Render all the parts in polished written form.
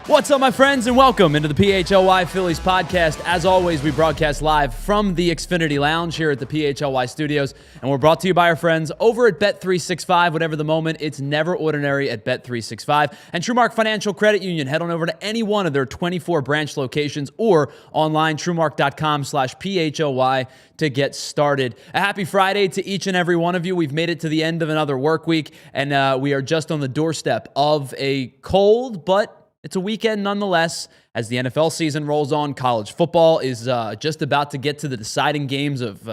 What's up, my friends, and welcome into the PHLY Phillies podcast. As always, we broadcast live from the Xfinity Lounge here at the PHLY studios, and we're brought to you by our friends over at Bet365. Whatever the moment, it's never ordinary at Bet365. And TrueMark Financial Credit Union. Head on over to any one of their 24 branch locations or online, TrueMark.com/PHLY to get started. A happy Friday to each and every one of you. We've made it to the end of another work week, and we are just on the doorstep of a cold but it's a weekend nonetheless, as the NFL season rolls on. College football is just about to get to the deciding games of,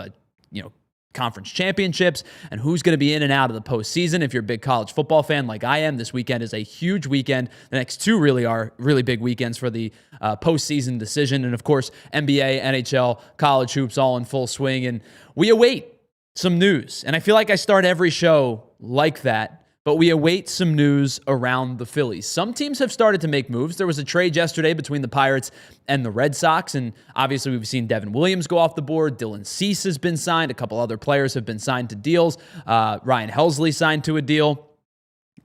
conference championships and who's going to be in and out of the postseason. If you're a big college football fan like I am, this weekend is a huge weekend. The next two really are really big weekends for the postseason decision. And of course, NBA, NHL, college hoops all in full swing. And we await some news. And I feel like I start every show like that. But we await some news around the Phillies. Some teams have started to make moves. There was a trade yesterday between the Pirates and the Red Sox, and obviously we've seen Devin Williams go off the board. Dylan Cease has been signed. A couple other players have been signed to deals. Ryan Helsley signed to a deal.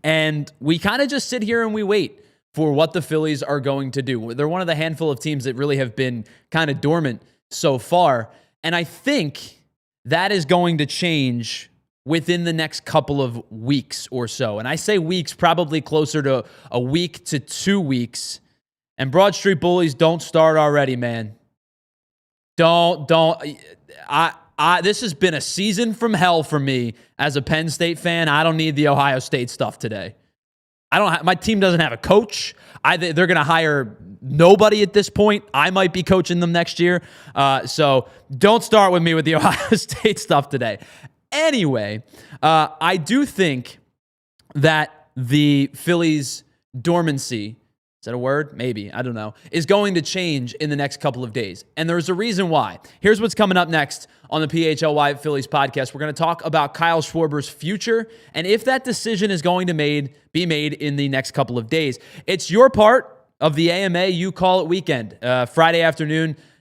And we kind of just sit here and we wait for what the Phillies are going to do. They're one of the handful of teams that really have been kind of dormant so far. And I think that is going to change within the next couple of weeks or so. And I say weeks, probably closer to a week to 2 weeks. And Broad Street Bullies, don't start already, man. Don't. This has been a season from hell for me as a Penn State fan. I don't need the Ohio State stuff today. My team doesn't have a coach. They're going to hire nobody at this point. I might be coaching them next year. So don't start with me with the Ohio State stuff today. Anyway, I do think that the Phillies' dormancy, is that a word? Maybe, I don't know, is going to change in the next couple of days. And there's a reason why. Here's what's coming up next on the PHLY Phillies podcast. We're going to talk about Kyle Schwarber's future and if that decision is going to be made in the next couple of days. It's your part of the AMA You Call It weekend.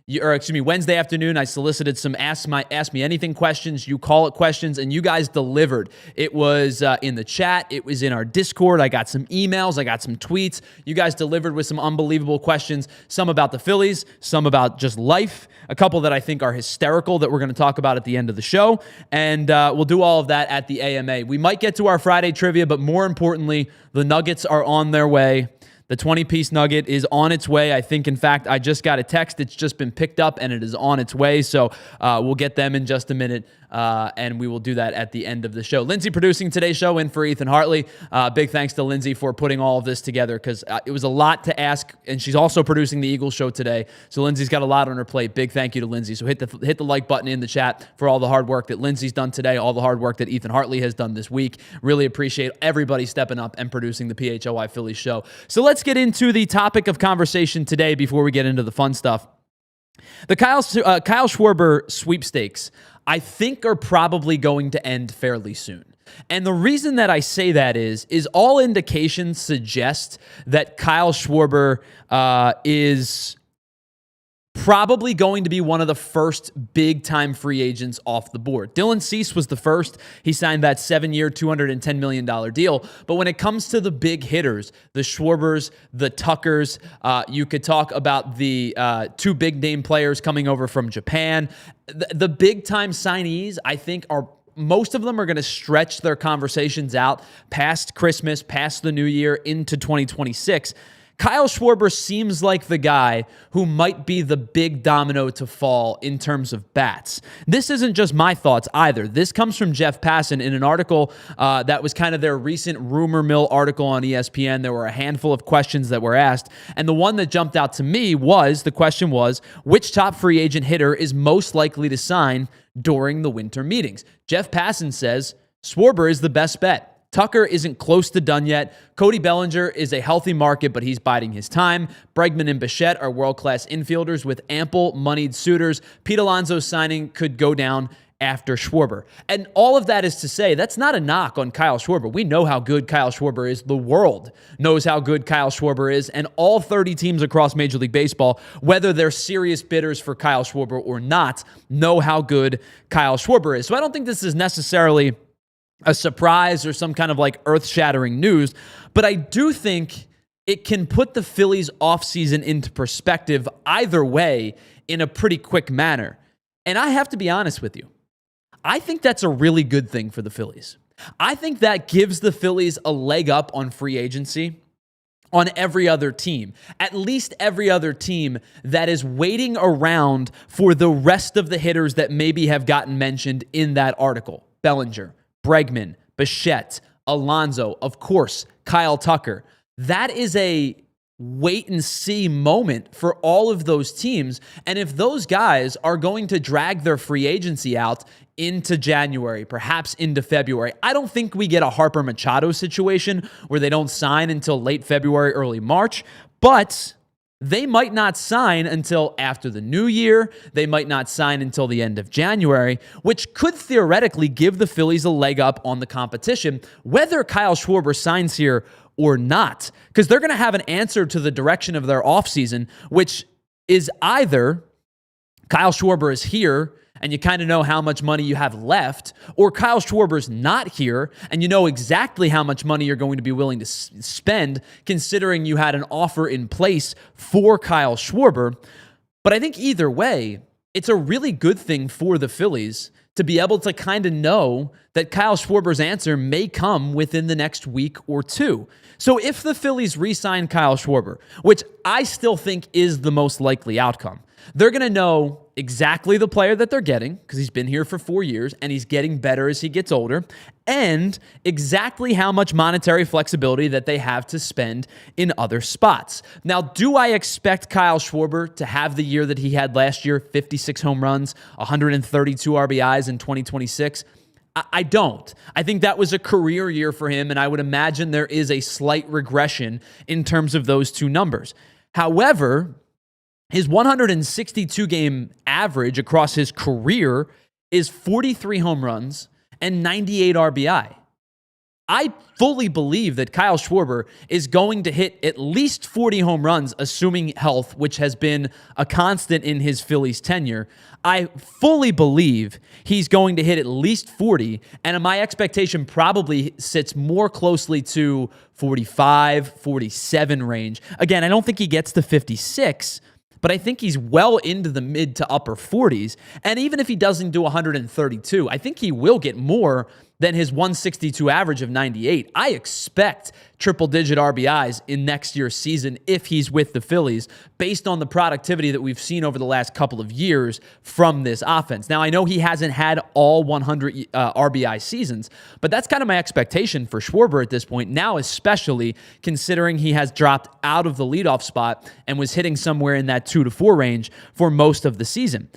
Wednesday afternoon, I solicited some Ask Me Anything questions, You Call It questions, and you guys delivered. It was in the chat. It was in our Discord. I got some emails. I got some tweets. You guys delivered with some unbelievable questions, some about the Phillies, some about just life, a couple that I think are hysterical that we're going to talk about at the end of the show, and we'll do all of that at the AMA. We might get to our Friday trivia, but more importantly, the Nuggets are on their way. The 20-piece nugget is on its way. I think, in fact, I just got a text. It's just been picked up, and it is on its way. So we'll get them in just a minute, and we will do that at the end of the show. Lindsay producing today's show in for Ethan Hartley. Big thanks to Lindsay for putting all of this together because it was a lot to ask, and she's also producing the Eagles show today. So Lindsay's got a lot on her plate. Big thank you to Lindsay. So hit the like button in the chat for all the hard work that Lindsay's done today, all the hard work that Ethan Hartley has done this week. Really appreciate everybody stepping up and producing the PHLY Phillies show. So let's get into the topic of conversation today before we get into the fun stuff. The Kyle Schwarber sweepstakes, I think, are probably going to end fairly soon. And the reason that I say that is all indications suggest that Kyle Schwarber is probably going to be one of the first big-time free agents off the board. Dylan Cease was the first. He signed that 7-year, $210 million deal. But when it comes to the big hitters, the Schwarbers, the Tuckers, you could talk about the two big-name players coming over from Japan. The big-time signees, I think, most of them are going to stretch their conversations out past Christmas, past the new year, into 2026. Kyle Schwarber seems like the guy who might be the big domino to fall in terms of bats. This isn't just my thoughts either. This comes from Jeff Passan in an article that was kind of their recent rumor mill article on ESPN. There were a handful of questions that were asked, and the one that jumped out to me the question was, which top free agent hitter is most likely to sign during the winter meetings? Jeff Passan says Schwarber is the best bet. Tucker isn't close to done yet. Cody Bellinger is a healthy market, but he's biding his time. Bregman and Bichette are world-class infielders with ample moneyed suitors. Pete Alonso's signing could go down after Schwarber. And all of that is to say, that's not a knock on Kyle Schwarber. We know how good Kyle Schwarber is. The world knows how good Kyle Schwarber is. And all 30 teams across Major League Baseball, whether they're serious bidders for Kyle Schwarber or not, know how good Kyle Schwarber is. So I don't think this is necessarily a surprise or some kind of like earth-shattering news, but I do think it can put the Phillies offseason into perspective either way in a pretty quick manner. And I have to be honest with you. I think that's a really good thing for the Phillies. I think that gives the Phillies a leg up on free agency on every other team, at least every other team that is waiting around for the rest of the hitters that maybe have gotten mentioned in that article. Bellinger, Bregman, Bichette, Alonso, of course, Kyle Tucker. That is a wait and see moment for all of those teams. And if those guys are going to drag their free agency out into January, perhaps into February, I don't think we get a Harper Machado situation where they don't sign until late February, early March, but they might not sign until after the new year. They might not sign until the end of January, which could theoretically give the Phillies a leg up on the competition, whether Kyle Schwarber signs here or not, because they're going to have an answer to the direction of their offseason, which is either Kyle Schwarber is here and you kind of know how much money you have left, or Kyle Schwarber's not here and you know exactly how much money you're going to be willing to spend, considering you had an offer in place for Kyle Schwarber. But I think either way, it's a really good thing for the Phillies to be able to kind of know that Kyle Schwarber's answer may come within the next week or two. So if the Phillies re-sign Kyle Schwarber, which I still think is the most likely outcome, they're going to know exactly the player that they're getting, because he's been here for 4 years and he's getting better as he gets older, and exactly how much monetary flexibility that they have to spend in other spots. Now, do I expect Kyle Schwarber to have the year that he had last year, 56 home runs, 132 RBIs in 2026? I don't. I think that was a career year for him, and I would imagine there is a slight regression in terms of those two numbers. However, his 162-game average across his career is 43 home runs and 98 RBI. I fully believe that Kyle Schwarber is going to hit at least 40 home runs, assuming health, which has been a constant in his Phillies tenure. I fully believe he's going to hit at least 40, and my expectation probably sits more closely to 45, 47 range. Again, I don't think he gets to 56, but I think he's well into the mid to upper 40s. And even if he doesn't do 132, I think he will get more than his 162 average of 98. I expect triple-digit RBIs in next year's season if he's with the Phillies, based on the productivity that we've seen over the last couple of years from this offense. Now, I know he hasn't had all 100 RBI seasons, but that's kind of my expectation for Schwarber at this point, now especially considering he has dropped out of the leadoff spot and was hitting somewhere in that 2 to 4 range for most of the season.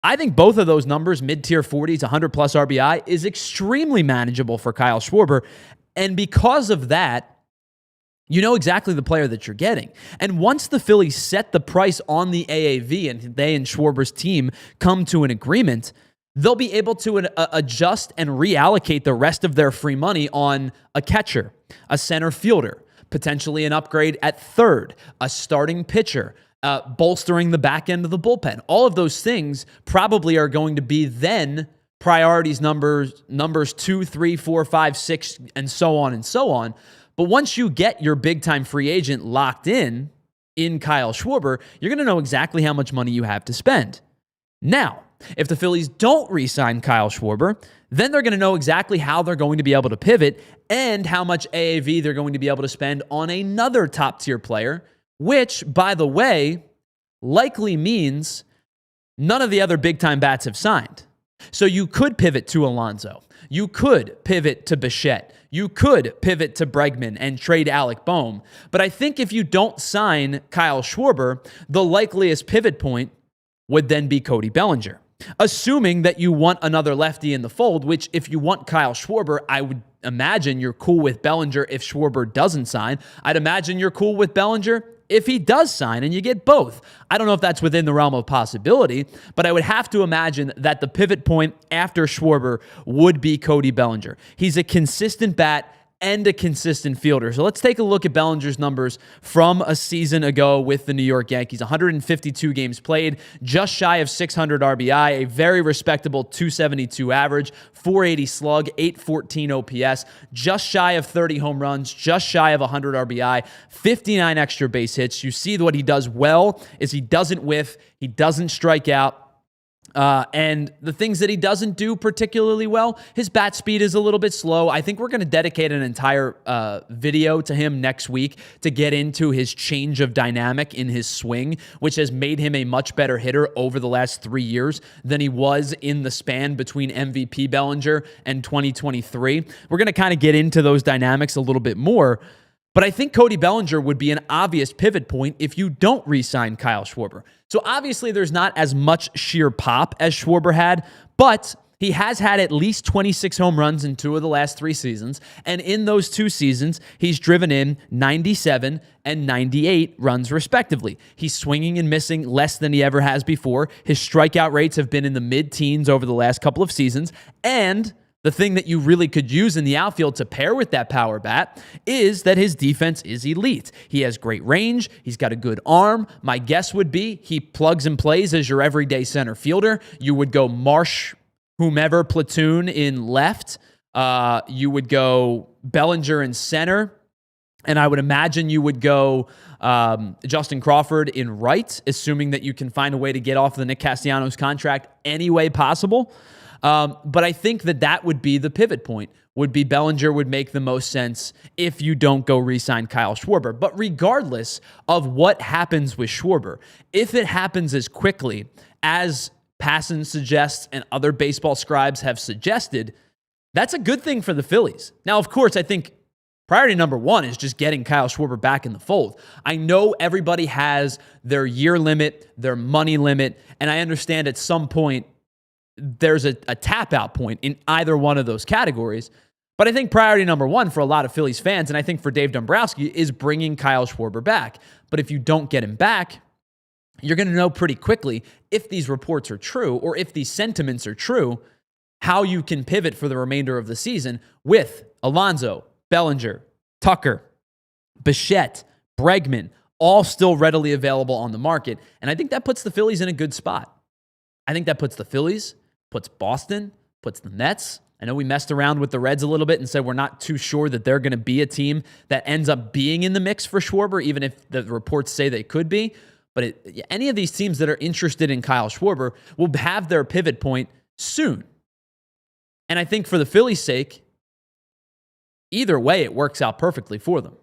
I think both of those numbers, mid-tier 40s, 100-plus RBI, is extremely manageable for Kyle Schwarber. And because of that, you know exactly the player that you're getting. And once the Phillies set the price on the AAV and they and Schwarber's team come to an agreement, they'll be able to adjust and reallocate the rest of their free money on a catcher, a center fielder, potentially an upgrade at third, a starting pitcher, bolstering the back end of the bullpen. All of those things probably are going to be then priorities numbers 2, 3, 4, 5, 6, and so on and so on. But once you get your big-time free agent locked in Kyle Schwarber, you're going to know exactly how much money you have to spend. Now, if the Phillies don't re-sign Kyle Schwarber, then they're going to know exactly how they're going to be able to pivot and how much AAV they're going to be able to spend on another top-tier player, which, by the way, likely means none of the other big-time bats have signed. So you could pivot to Alonso. You could pivot to Bichette. You could pivot to Bregman and trade Alec Bohm. But I think if you don't sign Kyle Schwarber, the likeliest pivot point would then be Cody Bellinger. Assuming that you want another lefty in the fold, which if you want Kyle Schwarber, I would imagine you're cool with Bellinger if Schwarber doesn't sign. I'd imagine you're cool with Bellinger if he does sign and you get both. I don't know if that's within the realm of possibility, but I would have to imagine that the pivot point after Schwarber would be Cody Bellinger. He's a consistent bat and a consistent fielder. So let's take a look at Bellinger's numbers from a season ago with the New York Yankees. 152 games played, just shy of 600 RBI, a very respectable 272 average, 480 slug, 814 OPS, just shy of 30 home runs, just shy of 100 RBI, 59 extra base hits. You see what he does well is he doesn't whiff, he doesn't strike out. And the things that he doesn't do particularly well, his bat speed is a little bit slow. I think we're going to dedicate an entire video to him next week to get into his change of dynamic in his swing, which has made him a much better hitter over the last 3 years than he was in the span between MVP Bellinger and 2023. We're going to kind of get into those dynamics a little bit more. But I think Cody Bellinger would be an obvious pivot point if you don't re-sign Kyle Schwarber. So obviously there's not as much sheer pop as Schwarber had, but he has had at least 26 home runs in 2 of the last 3 seasons. And in those 2 seasons, he's driven in 97 and 98 runs respectively. He's swinging and missing less than he ever has before. His strikeout rates have been in the mid-teens over the last couple of seasons. And the thing that you really could use in the outfield to pair with that power bat is that his defense is elite. He has great range. He's got a good arm. My guess would be he plugs and plays as your everyday center fielder. You would go Marsh, whomever platoon in left. You would go Bellinger in center. And I would imagine you would go Justin Crawford in right, assuming that you can find a way to get off the Nick Castellanos contract any way possible. But I think that would be the pivot point, would be Bellinger would make the most sense if you don't go re-sign Kyle Schwarber. But regardless of what happens with Schwarber, if it happens as quickly as Passan suggests and other baseball scribes have suggested, that's a good thing for the Phillies. Now, of course, I think priority number 1 is just getting Kyle Schwarber back in the fold. I know everybody has their year limit, their money limit, and I understand at some point there's a tap-out point in either one of those categories. But I think priority number 1 for a lot of Phillies fans, and I think for Dave Dombrowski, is bringing Kyle Schwarber back. But if you don't get him back, you're going to know pretty quickly if these reports are true or if these sentiments are true, how you can pivot for the remainder of the season with Alonso, Bellinger, Tucker, Bichette, Bregman, all still readily available on the market. And I think that puts the Phillies in a good spot. I think that puts the Phillies, puts Boston, puts the Mets. I know we messed around with the Reds a little bit and said we're not too sure that they're going to be a team that ends up being in the mix for Schwarber, even if the reports say they could be. But any of these teams that are interested in Kyle Schwarber will have their pivot point soon. And I think for the Phillies' sake, either way, it works out perfectly for them.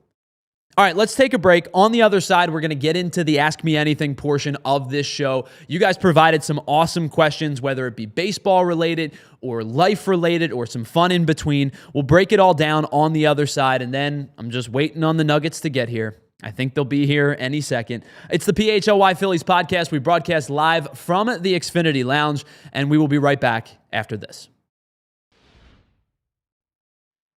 All right, let's take a break. On the other side, we're going to get into the Ask Me Anything portion of this show. You guys provided some awesome questions, whether it be baseball related or life related or some fun in between. We'll break it all down on the other side, and then I'm just waiting on the Nuggets to get here. I think they'll be here any second. It's the PHLY Phillies podcast. We broadcast live from the Xfinity Lounge, and we will be right back after this.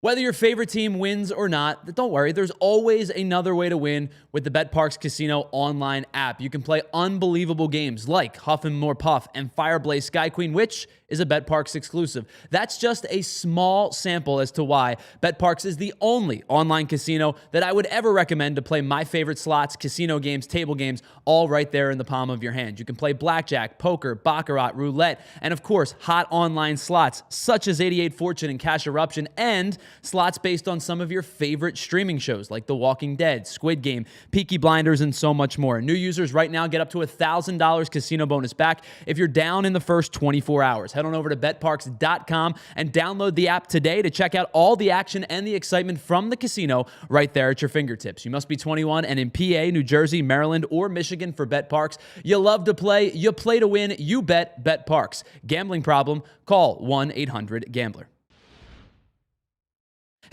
Whether your favorite team wins or not, don't worry, there's always another way to win with the BetParx Casino online app. You can play unbelievable games like Huff and More Puff and Fireblaze Sky Queen, which is a BetParx exclusive. That's just a small sample as to why BetParx is the only online casino that I would ever recommend to play my favorite slots, casino games, table games, all right there in the palm of your hand. You can play blackjack, poker, baccarat, roulette, and of course, hot online slots such as 88 Fortune and Cash Eruption, and slots based on some of your favorite streaming shows like The Walking Dead, Squid Game, Peaky Blinders, and so much more. New users right now get up to $1,000 casino bonus back if you're down in the first 24 hours. Head on over to betparx.com and download the app today to check out all the action and the excitement from the casino right there at your fingertips. You must be 21 and in PA, New Jersey, Maryland, or Michigan for BetParx. You love to play, you play to win, you bet BetParx. Gambling problem? Call 1-800-GAMBLER.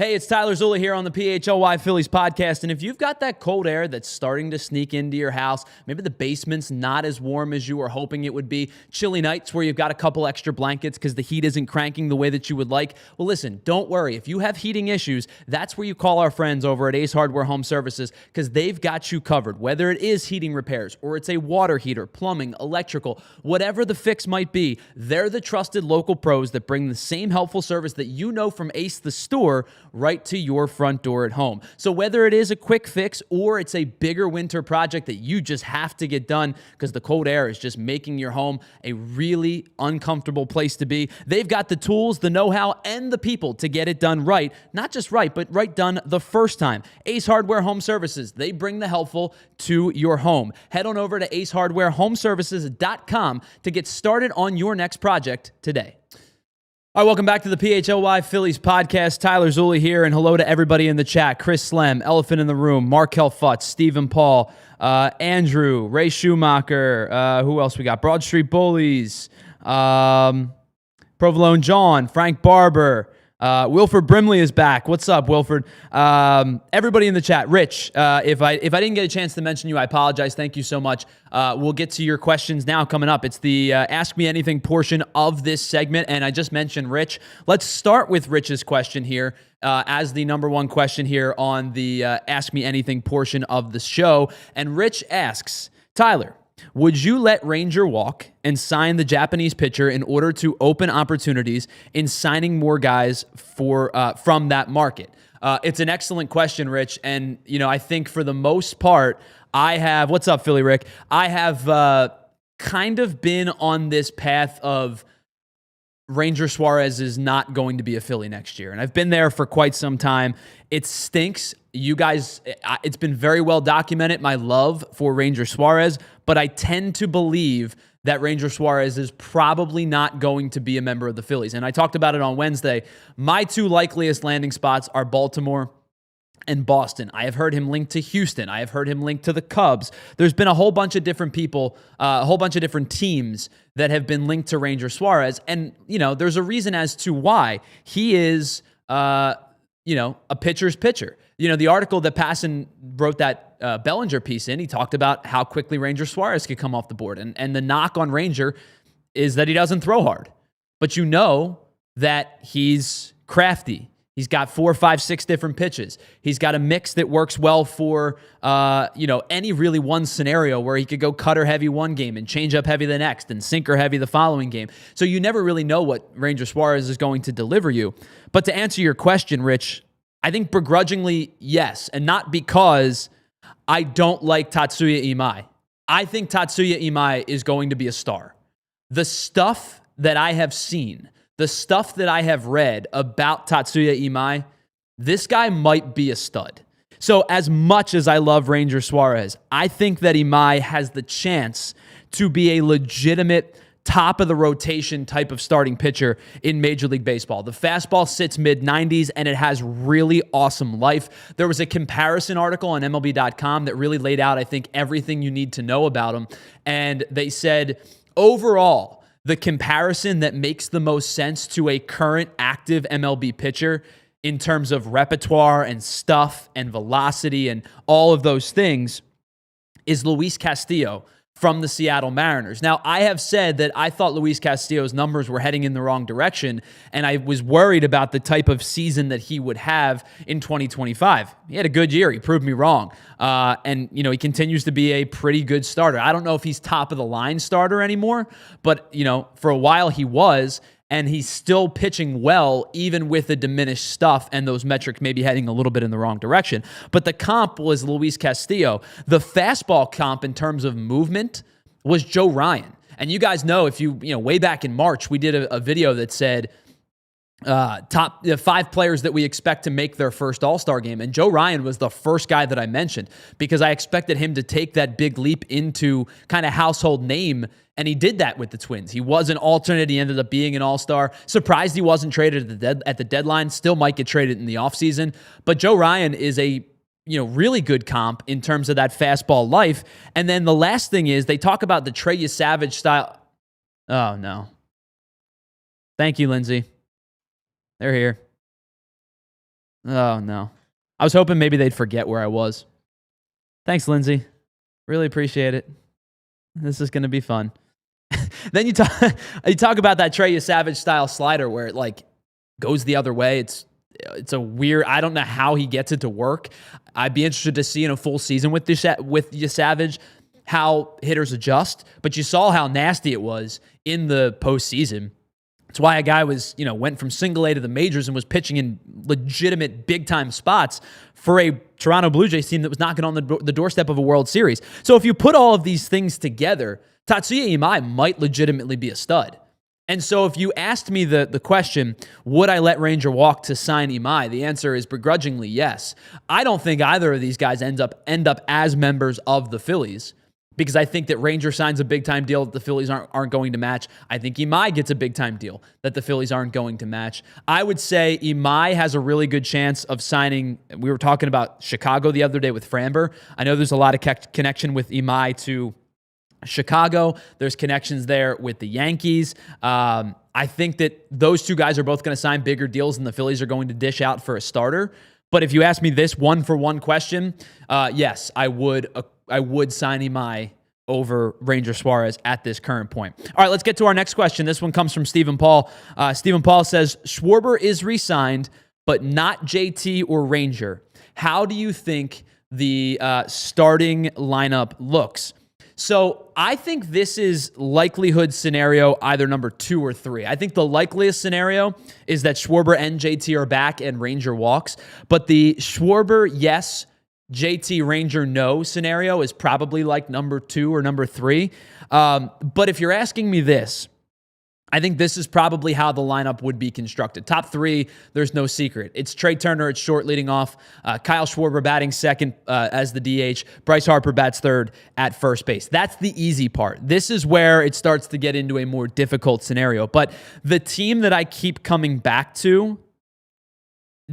Hey, it's Tyler Zula here on the PHLY Phillies podcast, and if you've got that cold air that's starting to sneak into your house, maybe the basement's not as warm as you were hoping it would be, chilly nights where you've got a couple extra blankets because the heat isn't cranking the way that you would like, well, listen, don't worry. If you have heating issues, that's where you call our friends over at Ace Hardware Home Services because they've got you covered, whether it is heating repairs or it's a water heater, plumbing, electrical, whatever the fix might be, they're the trusted local pros that bring the same helpful service that you know from Ace the store right to your front door at home. So whether it is a quick fix or it's a bigger winter project that you just have to get done because the cold air is just making your home a really uncomfortable place to be, they've got the tools, the know-how, and the people to get it done right. Not just right, but right done the first time. Ace Hardware Home Services, they bring the helpful to your home. Head on over to acehardwarehomeservices.com to get started on your next project today. All right, welcome back to the PHLY Phillies podcast. Tyler Zula here, and hello to everybody in the chat. Chris Slem, Elephant in the Room, Markel Futz, Stephen Paul, Andrew, Ray Schumacher, who else we got? Broad Street Bullies, Provolone John, Frank Barber, Wilford Brimley is back. What's up, Wilford? Everybody in the chat. Rich, if I didn't get a chance to mention you, I apologize. Thank you so much. We'll get to your questions now coming up. It's the Ask Me Anything portion of this segment, and I just mentioned Rich. Let's start with Rich's question here as the number one question here on the Ask Me Anything portion of the show. And Rich asks, Tyler, would you let Ranger walk and sign the Japanese pitcher in order to open opportunities in signing more guys for from that market? It's an excellent question, Rich. And, you know, I think for the most part, I have, what's up, Philly Rick? I have kind of been on this path of Ranger Suarez is not going to be a Philly next year. And I've been there for quite some time. It stinks. You guys, it's been very well documented, my love for Ranger Suarez, but I tend to believe that Ranger Suarez is probably not going to be a member of the Phillies. And I talked about it on Wednesday. My two likeliest landing spots are Baltimore and Boston. I have heard him linked to Houston. I have heard him linked to the Cubs. There's been a whole bunch of different people, a whole bunch of different teams that have been linked to Ranger Suarez. And, you know, there's a reason as to why. He is, a pitcher's pitcher. You know, the article that Passan wrote that Bellinger piece in, he talked about how quickly Ranger Suarez could come off the board. And the knock on Ranger is that he doesn't throw hard. But you know that he's crafty. He's got 4, 5, 6 different pitches. He's got a mix that works well for, any really one scenario where he could go cutter heavy one game and change up heavy the next and sinker heavy the following game. So you never really know what Ranger Suarez is going to deliver you. But to answer your question, Rich, I think begrudgingly, yes. And not because I don't like Tatsuya Imai. I think Tatsuya Imai is going to be a star. The stuff that I have seen, the stuff that I have read about Tatsuya Imai, this guy might be a stud. So as much as I love Ranger Suarez, I think that Imai has the chance to be a legitimate top of the rotation type of starting pitcher in Major League Baseball. The fastball sits mid-90s and it has really awesome life. There was a comparison article on MLB.com that really laid out, I think, everything you need to know about him. And they said, overall, the comparison that makes the most sense to a current active MLB pitcher in terms of repertoire and stuff and velocity and all of those things is Luis Castillo from the Seattle Mariners. Now, I have said that I thought Luis Castillo's numbers were heading in the wrong direction, and I was worried about the type of season that he would have in 2025. He had a good year. He proved me wrong. And, he continues to be a pretty good starter. I don't know if he's top of the line starter anymore, but, for a while he was, and he's still pitching well, even with the diminished stuff and those metrics maybe heading a little bit in the wrong direction. But the comp was Luis Castillo. The fastball comp in terms of movement was Joe Ryan. And you guys know, if way back in March, we did a video that said top 5 players that we expect to make their first All-Star game. And Joe Ryan was the first guy that I mentioned because I expected him to take that big leap into kind of household name. And he did that with the Twins. He was an alternate. He ended up being an all-star. Surprised he wasn't traded at the deadline. Still might get traded in the offseason. But Joe Ryan is a really good comp in terms of that fastball life. And then the last thing is they talk about the Trey Savage style. Oh, no. Thank you, Lindsay. They're here. Oh, no. I was hoping maybe they'd forget where I was. Thanks, Lindsay. Really appreciate it. This is going to be fun. Then you talk about that Trey Savage style slider where it like goes the other way. It's a weird. I don't know how he gets it to work. I'd be interested to see in a full season with Savage how hitters adjust. But you saw how nasty it was in the postseason. That's why a guy went from single A to the majors and was pitching in legitimate big time spots for a Toronto Blue Jays team that was knocking on the doorstep of a World Series. So if you put all of these things together, Tatsuya Imai might legitimately be a stud. And so if you asked me the question, would I let Ranger walk to sign Imai? The answer is begrudgingly yes. I don't think either of these guys end up as members of the Phillies, because I think that Ranger signs a big-time deal that the Phillies aren't going to match. I think Imai gets a big-time deal that the Phillies aren't going to match. I would say Imai has a really good chance of signing. We were talking about Chicago the other day with Framber. I know there's a lot of connection with Imai to Chicago. There's connections there with the Yankees. I think that those two guys are both going to sign bigger deals than the Phillies are going to dish out for a starter. But if you ask me this one-for-one question, yes, I would sign Imai over Ranger Suarez at this current point. All right, let's get to our next question. This one comes from Stephen Paul. Stephen Paul says, Schwarber is re-signed, but not JT or Ranger. How do you think the starting lineup looks? So I think this is likelihood scenario either number 2 or 3. I think the likeliest scenario is that Schwarber and JT are back and Ranger walks. But the Schwarber, yes, JT Ranger no scenario is probably like number 2 or number 3. But if you're asking me this, I think this is probably how the lineup would be constructed. Top 3, there's no secret. It's Trey Turner at short leading off, Kyle Schwarber batting second as the DH, Bryce Harper bats third at first base. That's the easy part. This is where it starts to get into a more difficult scenario. But the team that I keep coming back to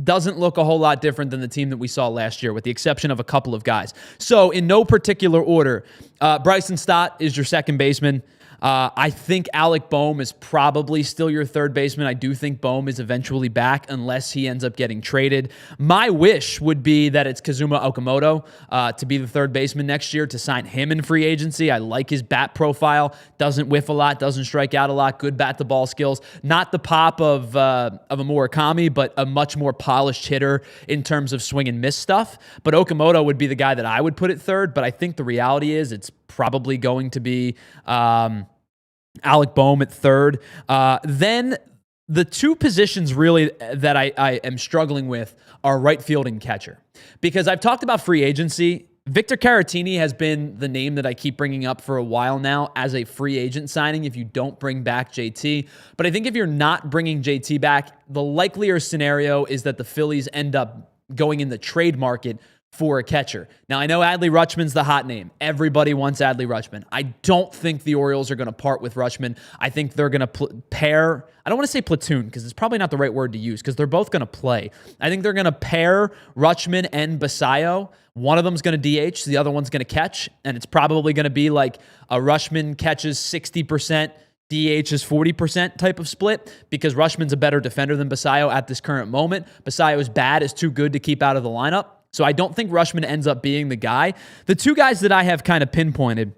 doesn't look a whole lot different than the team that we saw last year, with the exception of a couple of guys. So in no particular order, Bryson Stott is your second baseman. I think Alec Boehm is probably still your third baseman. I do think Boehm is eventually back unless he ends up getting traded. My wish would be that it's Kazuma Okamoto to be the third baseman next year, to sign him in free agency. I like his bat profile. Doesn't whiff a lot, doesn't strike out a lot, good bat-to-ball skills. Not the pop of a Murakami, but a much more polished hitter in terms of swing and miss stuff. But Okamoto would be the guy that I would put at third, but I think the reality is it's probably going to be Alec Boehm at third. Then the two positions really that I am struggling with are right field and catcher. Because I've talked about free agency. Victor Caratini has been the name that I keep bringing up for a while now as a free agent signing if you don't bring back JT. But I think if you're not bringing JT back, the likelier scenario is that the Phillies end up going in the trade market for a catcher. Now, I know Adley Rutschman's the hot name. Everybody wants Adley Rutschman. I don't think the Orioles are going to part with Rutschman. I think they're going to pair. I don't want to say platoon because it's probably not the right word to use because they're both going to play. I think they're going to pair Rutschman and Basayo. One of them's going to DH. The other one's going to catch. And it's probably going to be like a Rutschman catches 60%, DH is 40% type of split because Rutschman's a better defender than Basayo at this current moment. Basayo's bat is too good to keep out of the lineup. So I don't think Rutschman ends up being the guy. The two guys that I have kind of pinpointed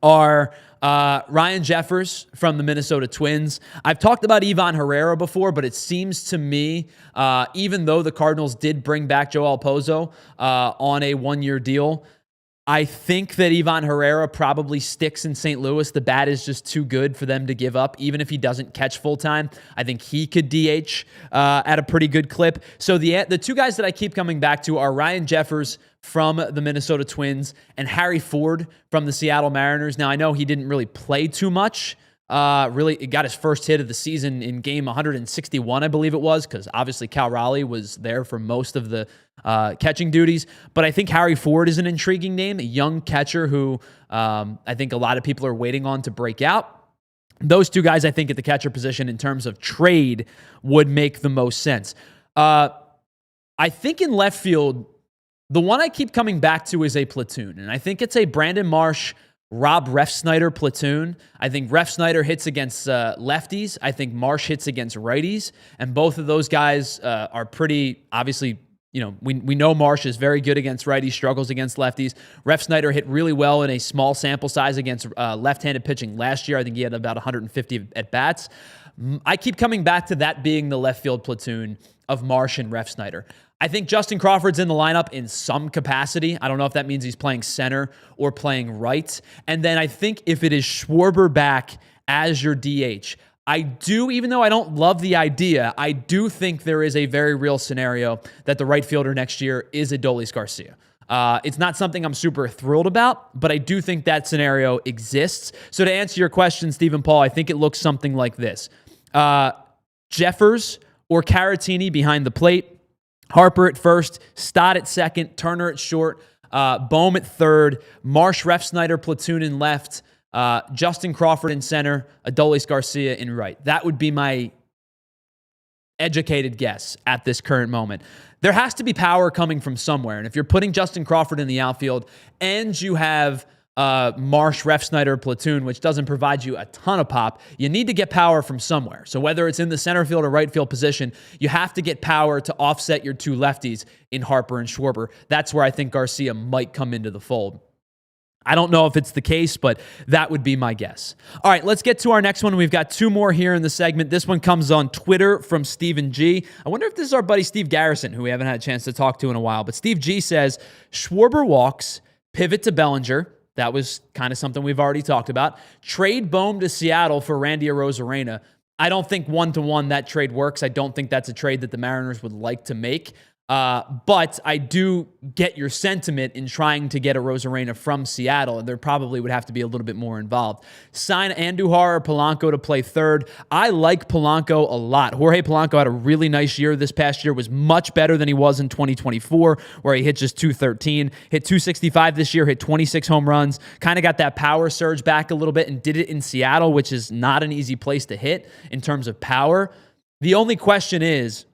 are Ryan Jeffers from the Minnesota Twins. I've talked about Ivan Herrera before, but it seems to me, even though the Cardinals did bring back Joel Pozo on a one-year deal, I think that Ivan Herrera probably sticks in St. Louis. The bat is just too good for them to give up, even if he doesn't catch full-time. I think he could DH at a pretty good clip. So the two guys that I keep coming back to are Ryan Jeffers from the Minnesota Twins and Harry Ford from the Seattle Mariners. Now, I know he didn't really play too much. Really, it got his first hit of the season in game 161, I believe it was, because obviously Cal Raleigh was there for most of the catching duties. But I think Harry Ford is an intriguing name, a young catcher who I think a lot of people are waiting on to break out. Those two guys, I think, at the catcher position in terms of trade would make the most sense. I think in left field, the one I keep coming back to is a platoon, and I think it's a Brandon Marsh, Rob Refsnyder platoon. I think Refsnyder hits against lefties. I think Marsh hits against righties. And both of those guys are pretty, obviously, we know Marsh is very good against righties, struggles against lefties. Refsnyder hit really well in a small sample size against left-handed pitching last year. I think he had about 150 at-bats. I keep coming back to that being the left field platoon of Marsh and Refsnyder. I think Justin Crawford's in the lineup in some capacity. I don't know if that means he's playing center or playing right. And then I think if it is Schwarber back as your DH, I do, even though I don't love the idea, I do think there is a very real scenario that the right fielder next year is Adolis Garcia. It's not something I'm super thrilled about, but I do think that scenario exists. So to answer your question, Stephen Paul, I think it looks something like this. Jeffers or Caratini behind the plate, Harper at first, Stott at second, Turner at short, Bohm at third, Marsh, Refsnyder platoon in left, Justin Crawford in center, Adolis Garcia in right. That would be my educated guess at this current moment. There has to be power coming from somewhere. And if you're putting Justin Crawford in the outfield and you have Marsh, Refsnyder platoon, which doesn't provide you a ton of pop, you need to get power from somewhere. So whether it's in the center field or right field position, you have to get power to offset your two lefties in Harper and Schwarber. That's where I think Garcia might come into the fold. I don't know if it's the case, but that would be my guess. All right, let's get to our next one. We've got two more here in the segment. This one comes on Twitter from Stephen G. I wonder if this is our buddy Steve Garrison, who we haven't had a chance to talk to in a while. But Steve G says, Schwarber walks, pivot to Bellinger. That was kind of something we've already talked about. Trade Bohm to Seattle for Randy Arozarena. I don't think one-to-one that trade works. I don't think that's a trade that the Mariners would like to make. But I do get your sentiment in trying to get a Arozarena from Seattle, and there probably would have to be a little bit more involved. Sign Andujar or Polanco to play third. I like Polanco a lot. Jorge Polanco had a really nice year this past year, was much better than he was in 2024, where he hit just 213, hit 265 this year, hit 26 home runs, kind of got that power surge back a little bit and did it in Seattle, which is not an easy place to hit in terms of power. The only question is,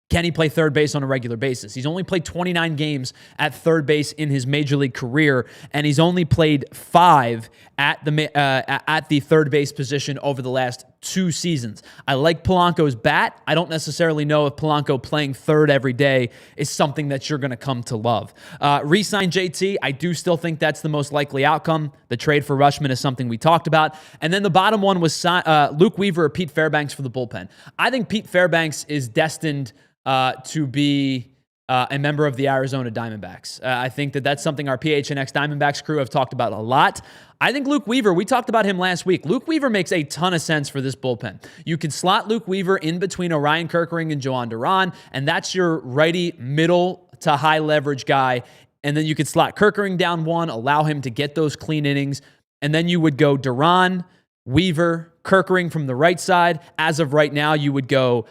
can he play third base on a regular basis? He's only played 29 games at third base in his major league career, and he's only played 5 at the third base position over the last 2 seasons. I like Polanco's bat. I don't necessarily know if Polanco playing third every day is something that you're going to come to love. Re-sign JT, I do still think that's the most likely outcome. The trade for Rushman is something we talked about. And then the bottom one was Luke Weaver or Pete Fairbanks for the bullpen. I think Pete Fairbanks is destined to be a member of the Arizona Diamondbacks. I think that that's something our PHNX Diamondbacks crew have talked about a lot. I think Luke Weaver, we talked about him last week. Luke Weaver makes a ton of sense for this bullpen. You can slot Luke Weaver in between Orion Kerkering and Joan Duran, and that's your righty middle to high leverage guy. And then you could slot Kerkering down one, allow him to get those clean innings. And then you would go Duran, Weaver, Kerkering from the right side. As of right now, you would go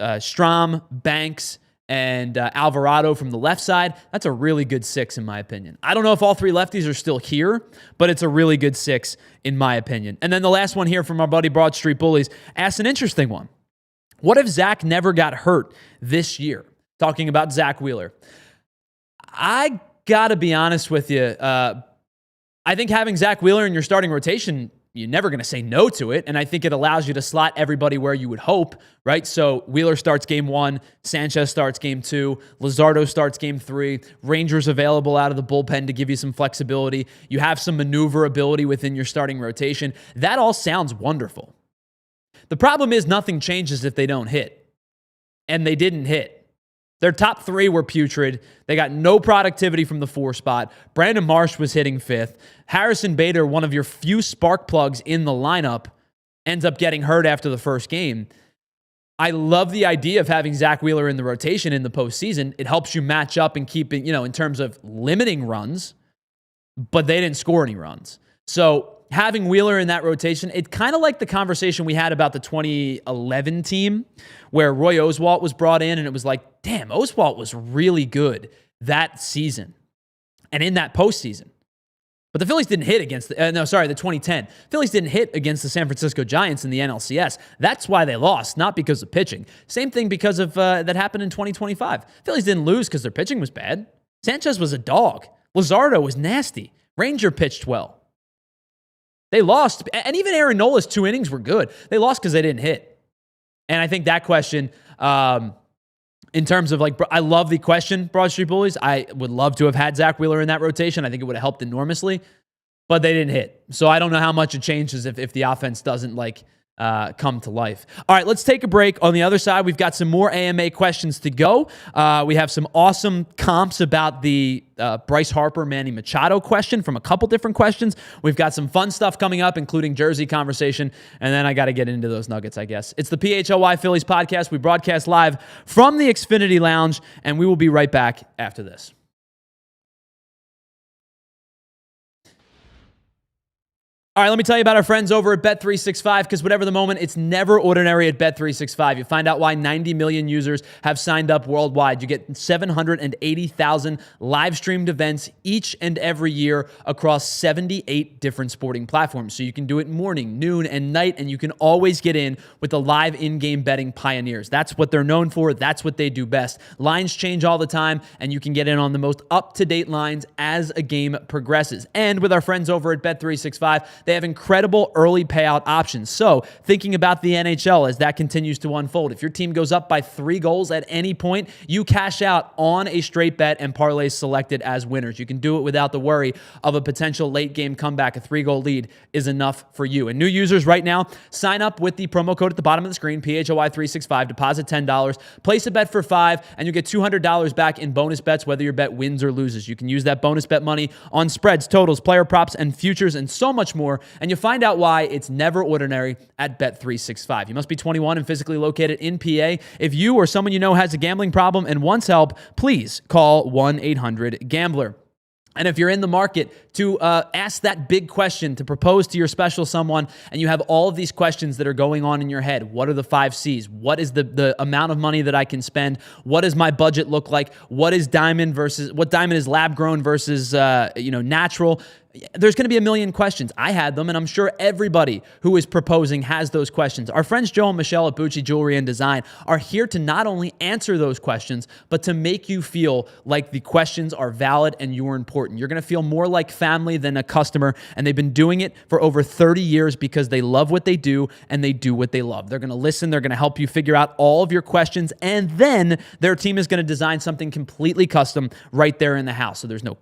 Strahm, Banks, and Alvarado from the left side. That's a really good 6 in my opinion. I don't know if all 3 lefties are still here, but it's a really good 6 in my opinion. And then the last one here from our buddy Broad Street Bullies asks an interesting one. What if Zach never got hurt this year? Talking about Zach Wheeler. I got to be honest with you. I think having Zach Wheeler in your starting rotation, you're never going to say no to it. And I think it allows you to slot everybody where you would hope, right? So Wheeler starts game 1, Sanchez starts game 2, Luzardo starts game 3, Rangers available out of the bullpen to give you some flexibility. You have some maneuverability within your starting rotation. That all sounds wonderful. The problem is nothing changes if they don't hit. And they didn't hit. Their top 3 were putrid. They got no productivity from the 4 spot. Brandon Marsh was hitting 5th. Harrison Bader, one of your few spark plugs in the lineup, ends up getting hurt after the first game. I love the idea of having Zach Wheeler in the rotation in the postseason. It helps you match up and keep it, in terms of limiting runs, but they didn't score any runs. So having Wheeler in that rotation, it's kind of like the conversation we had about the 2011 team where Roy Oswalt was brought in, and it was like, damn, Oswalt was really good that season and in that postseason. But the Phillies didn't hit against the 2010. Phillies didn't hit against the San Francisco Giants in the NLCS. That's why they lost, not because of pitching. Same thing because of that happened in 2025. Phillies didn't lose because their pitching was bad. Sanchez was a dog. Luzardo was nasty. Ranger pitched well. They lost. And even Aaron Nola's 2 innings were good. They lost because they didn't hit. And I think that question, in terms of like, I love the question, Broad Street Bullies. I would love to have had Zach Wheeler in that rotation. I think it would have helped enormously, but they didn't hit. So I don't know how much it changes if the offense doesn't like come to life. All right, let's take a break. On the other side, we've got some more AMA questions to go. We have some awesome comps about the Bryce Harper, Manny Machado question from a couple different questions. We've got some fun stuff coming up, including jersey conversation, and then I got to get into those Nuggets, I guess. It's the PHLY Phillies podcast. We broadcast live from the Xfinity Lounge, and we will be right back after this. All right, let me tell you about our friends over at Bet365, because whatever the moment, it's never ordinary at Bet365. You find out why 90 million users have signed up worldwide. You get 780,000 live-streamed events each and every year across 78 different sporting platforms. So you can do it morning, noon, and night, and you can always get in with the live in-game betting pioneers. That's what they're known for. That's what they do best. Lines change all the time, and you can get in on the most up-to-date lines as a game progresses. And with our friends over at Bet365, they have incredible early payout options. So thinking about the NHL as that continues to unfold, if your team goes up by 3 goals at any point, you cash out on a straight bet and parlays selected as winners. You can do it without the worry of a potential late game comeback. A 3-goal lead is enough for you. And new users right now, sign up with the promo code at the bottom of the screen, PHLY365, deposit $10, place a bet for $5, and you get $200 back in bonus bets, whether your bet wins or loses. You can use that bonus bet money on spreads, totals, player props, and futures, and so much more. And you'll find out why it's never ordinary at Bet365. You must be 21 and physically located in PA. If you or someone you know has a gambling problem and wants help, please call 1-800-GAMBLER. And if you're in the market to ask that big question, to propose to your special someone, and you have all of these questions that are going on in your head, what are the 5 C's? What is the amount of money that I can spend? What does my budget look like? What diamond is lab grown versus natural? There's going to be a million questions. I had them, and I'm sure everybody who is proposing has those questions. Our friends Joe and Michelle at Bucci Jewelry and Design are here to not only answer those questions, but to make you feel like the questions are valid and you're important. You're going to feel more like family than a customer, and they've been doing it for over 30 years because they love what they do and they do what they love. They're going to listen. They're going to help you figure out all of your questions, and then their team is going to design something completely custom right there in the house. So there's no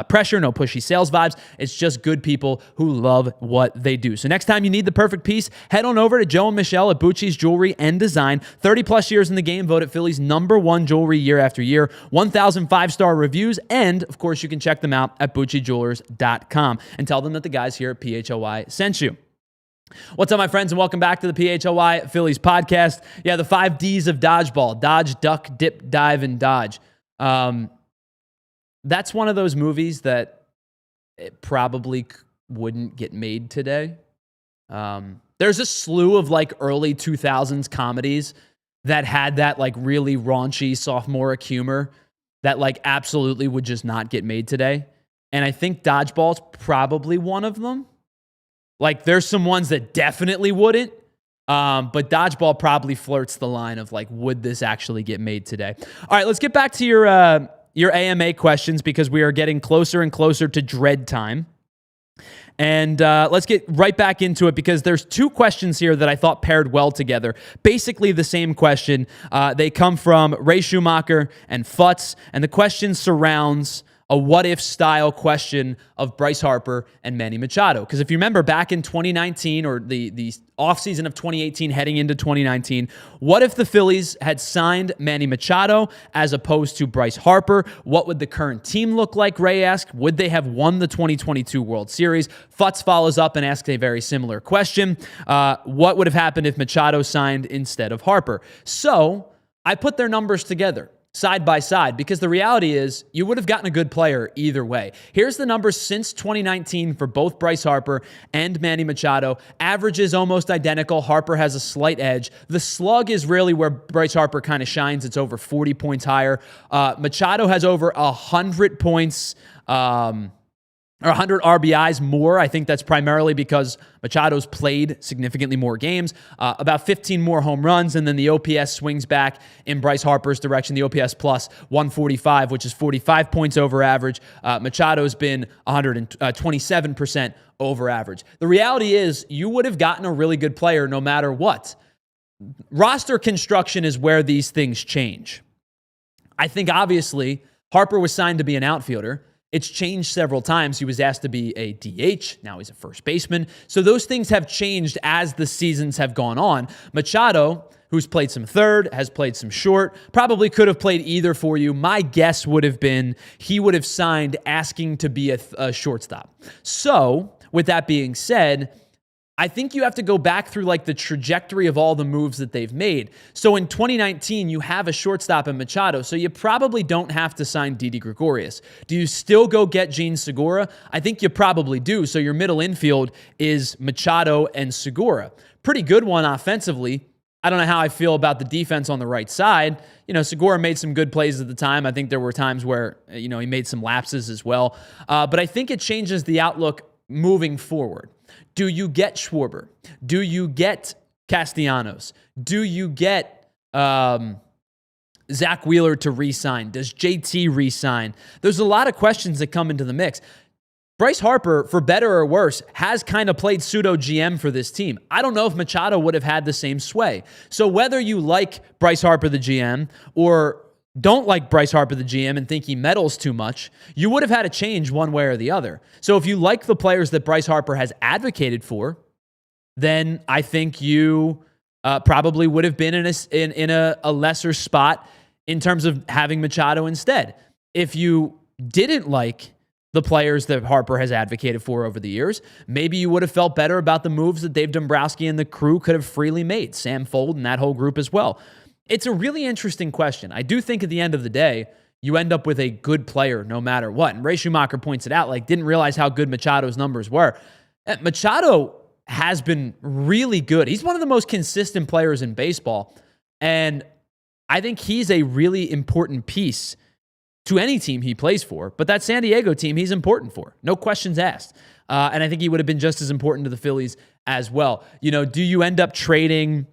pressure, no pushy sales vibes. It's just good people who love what they do. So next time you need the perfect piece, head on over to Joe and Michelle at Bucci's Jewelry and Design. 30 plus years in the game, voted Philly's #1 jewelry year after year, 1,000 5-star reviews, and of course you can check them out at BucciJewelers.com and tell them that the guys here at PHLY sent you. What's up, my friends, and welcome back to the PHLY Phillies podcast. Yeah, the 5 Ds of dodgeball: dodge, duck, dip, dive, and dodge. That's one of those movies that it probably wouldn't get made today. There's a slew of like early 2000s comedies that had that like really raunchy sophomoric humor that like absolutely would just not get made today. And I think Dodgeball's probably one of them. Like there's some ones that definitely wouldn't. But Dodgeball probably flirts the line of like, would this actually get made today? All right, let's get back to your AMA questions, because we are getting closer and closer to dread time. And let's get right back into it, because there's 2 questions here that I thought paired well together. Basically the same question. They come from Ray Schumacher and Futz, and the question surrounds a what-if style question of Bryce Harper and Manny Machado. Because if you remember back in 2019, or the offseason of 2018 heading into 2019, what if the Phillies had signed Manny Machado as opposed to Bryce Harper? What would the current team look like, Ray asked? Would they have won the 2022 World Series? Futz follows up and asks a very similar question. What would have happened if Machado signed instead of Harper? So I put their numbers together, side by side, because the reality is you would have gotten a good player either way. Here's the numbers since 2019 for both Bryce Harper and Manny Machado. Average is almost identical. Harper has a slight edge. The slug is really where Bryce Harper kind of shines. It's over 40 points higher. Machado has over 100 points or 100 RBIs more. I think that's primarily because Machado's played significantly more games, about 15 more home runs, and then the OPS swings back in Bryce Harper's direction. The OPS plus 145, which is 45 points over average. Machado's been 127% over average. The reality is you would have gotten a really good player no matter what. Roster construction is where these things change. I think obviously Harper was signed to be an outfielder. It's changed several times. He was asked to be a DH. Now he's a first baseman. So those things have changed as the seasons have gone on. Machado, who's played some third, has played some short, probably could have played either for you. My guess would have been he would have signed asking to be a shortstop. So with that being said, I think you have to go back through like the trajectory of all the moves that they've made. So in 2019, you have a shortstop in Machado, so you probably don't have to sign Didi Gregorius. Do you still go get Gene Segura? I think you probably do. So your middle infield is Machado and Segura. Pretty good one offensively. I don't know how I feel about the defense on the right side. Segura made some good plays at the time. I think there were times where, he made some lapses as well. But I think it changes the outlook moving forward. Do you get Schwarber? Do you get Castellanos? Do you get Zach Wheeler to re-sign? Does JT re-sign? There's a lot of questions that come into the mix. Bryce Harper, for better or worse, has kind of played pseudo GM for this team. I don't know if Machado would have had the same sway. So whether you like Bryce Harper, the GM, or don't like Bryce Harper, the GM, and think he meddles too much, you would have had to change one way or the other. So if you like the players that Bryce Harper has advocated for, then I think you probably would have been in a lesser spot in terms of having Machado instead. If you didn't like the players that Harper has advocated for over the years, maybe you would have felt better about the moves that Dave Dombrowski and the crew could have freely made, Sam Fold and that whole group as well. It's a really interesting question. I do think at the end of the day, you end up with a good player no matter what. And Ray Schumacher points it out, didn't realize how good Machado's numbers were. Machado has been really good. He's one of the most consistent players in baseball. And I think he's a really important piece to any team he plays for. But that San Diego team, he's important for. No questions asked. And I think he would have been just as important to the Phillies as well. Do you end up trading...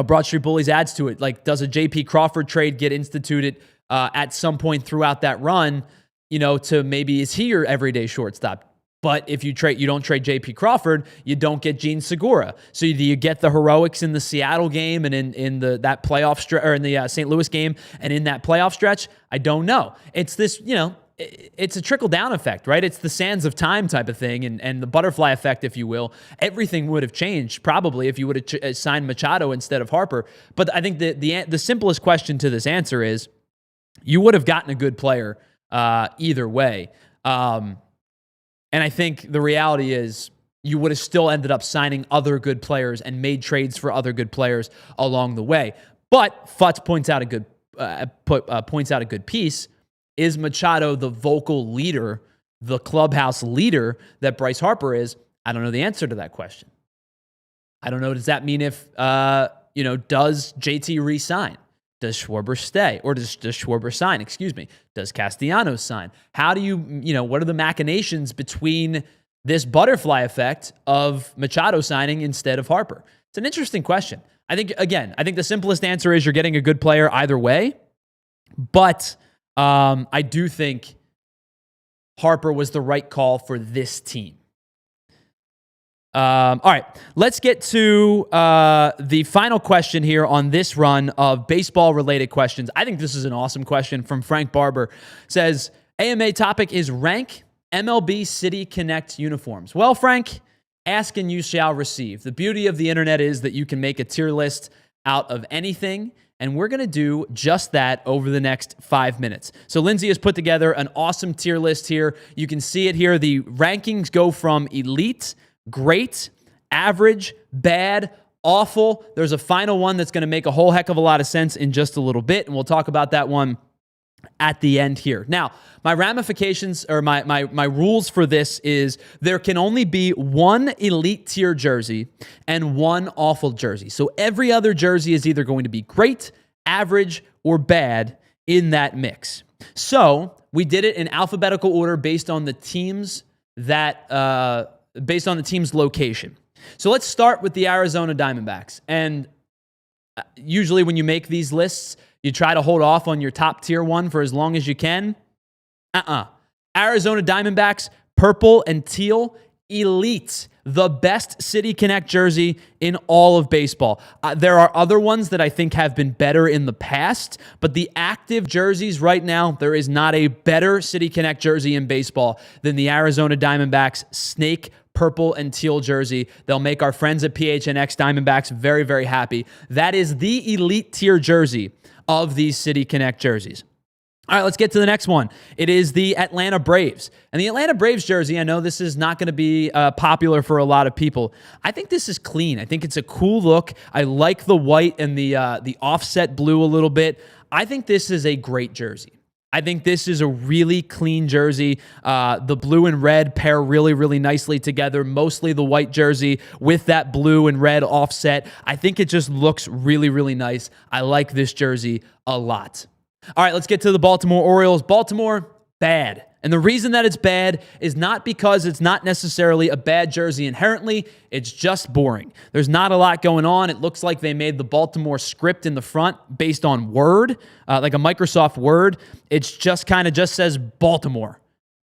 Broad Street Bullies adds to it. Does a J.P. Crawford trade get instituted at some point throughout that run, to maybe is he your everyday shortstop? But if you don't trade J.P. Crawford, you don't get Gene Segura. So do you get the heroics in the Seattle game and in that playoff stretch, or in the St. Louis game and in that playoff stretch? I don't know. It's this, it's a trickle-down effect, right? It's the sands of time type of thing and the butterfly effect, if you will. Everything would have changed probably if you would have signed Machado instead of Harper. But I think the simplest question to this answer is you would have gotten a good player either way. And I think the reality is you would have still ended up signing other good players and made trades for other good players along the way. But Futz points out a good piece. Is Machado the vocal leader, the clubhouse leader that Bryce Harper is? I don't know the answer to that question. I don't know. Does that mean does JT re-sign? Does Schwarber stay? Or does Schwarber sign? Excuse me. Does Castellanos sign? How do what are the machinations between this butterfly effect of Machado signing instead of Harper? It's an interesting question. I think the simplest answer is you're getting a good player either way, but I do think Harper was the right call for this team. All right, let's get to the final question here on this run of baseball-related questions. I think this is an awesome question from Frank Barber. Says, AMA topic is rank MLB City Connect uniforms. Well, Frank, ask and you shall receive. The beauty of the internet is that you can make a tier list out of anything, and we're going to do just that over the next 5 minutes. So Lindsay has put together an awesome tier list here. You can see it here. The rankings go from elite, great, average, bad, awful. There's a final one that's going to make a whole heck of a lot of sense in just a little bit, and we'll talk about that one at the end here. Now, my ramifications or my rules for this is there can only be one elite tier jersey and one awful jersey. So every other jersey is either going to be great, average, or bad in that mix. So we did it in alphabetical order based on the teams that based on the team's location. So let's start with the Arizona Diamondbacks. And usually when you make these lists, you try to hold off on your top tier one for as long as you can. Arizona Diamondbacks, purple and teal, elite. The best City Connect jersey in all of baseball. There are other ones that I think have been better in the past, but the active jerseys right now, there is not a better City Connect jersey in baseball than the Arizona Diamondbacks snake purple and teal jersey. They'll make our friends at PHNX Diamondbacks very, very happy. That is the elite tier jersey of these City Connect jerseys. All right, let's get to the next one. It is the Atlanta Braves. And the Atlanta Braves jersey, I know this is not going to be popular for a lot of people. I think this is clean. I think it's a cool look. I like the white and the offset blue a little bit. I think this is a great jersey. I think this is a really clean jersey. The blue and red pair really, really nicely together. Mostly the white jersey with that blue and red offset. I think it just looks really, really nice. I like this jersey a lot. All right, let's get to the Baltimore Orioles. Baltimore, bad. And the reason that it's bad is not because it's not necessarily a bad jersey inherently. It's just boring. There's not a lot going on. It looks like they made the Baltimore script in the front based on Word, like a Microsoft Word. It's just kind of just says Baltimore.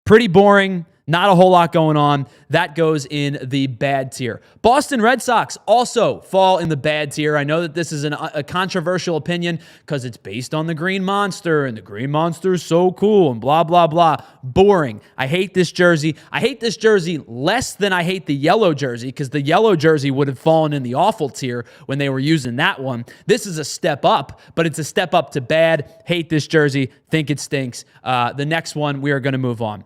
Pretty boring. Not a whole lot going on. That goes in the bad tier. Boston Red Sox also fall in the bad tier. I know that this is a controversial opinion because it's based on the Green Monster, and the Green Monster is so cool, and blah, blah, blah. Boring. I hate this jersey. I hate this jersey less than I hate the yellow jersey because the yellow jersey would have fallen in the awful tier when they were using that one. This is a step up, but it's a step up to bad. Hate this jersey. Think it stinks. The next one, we are going to move on.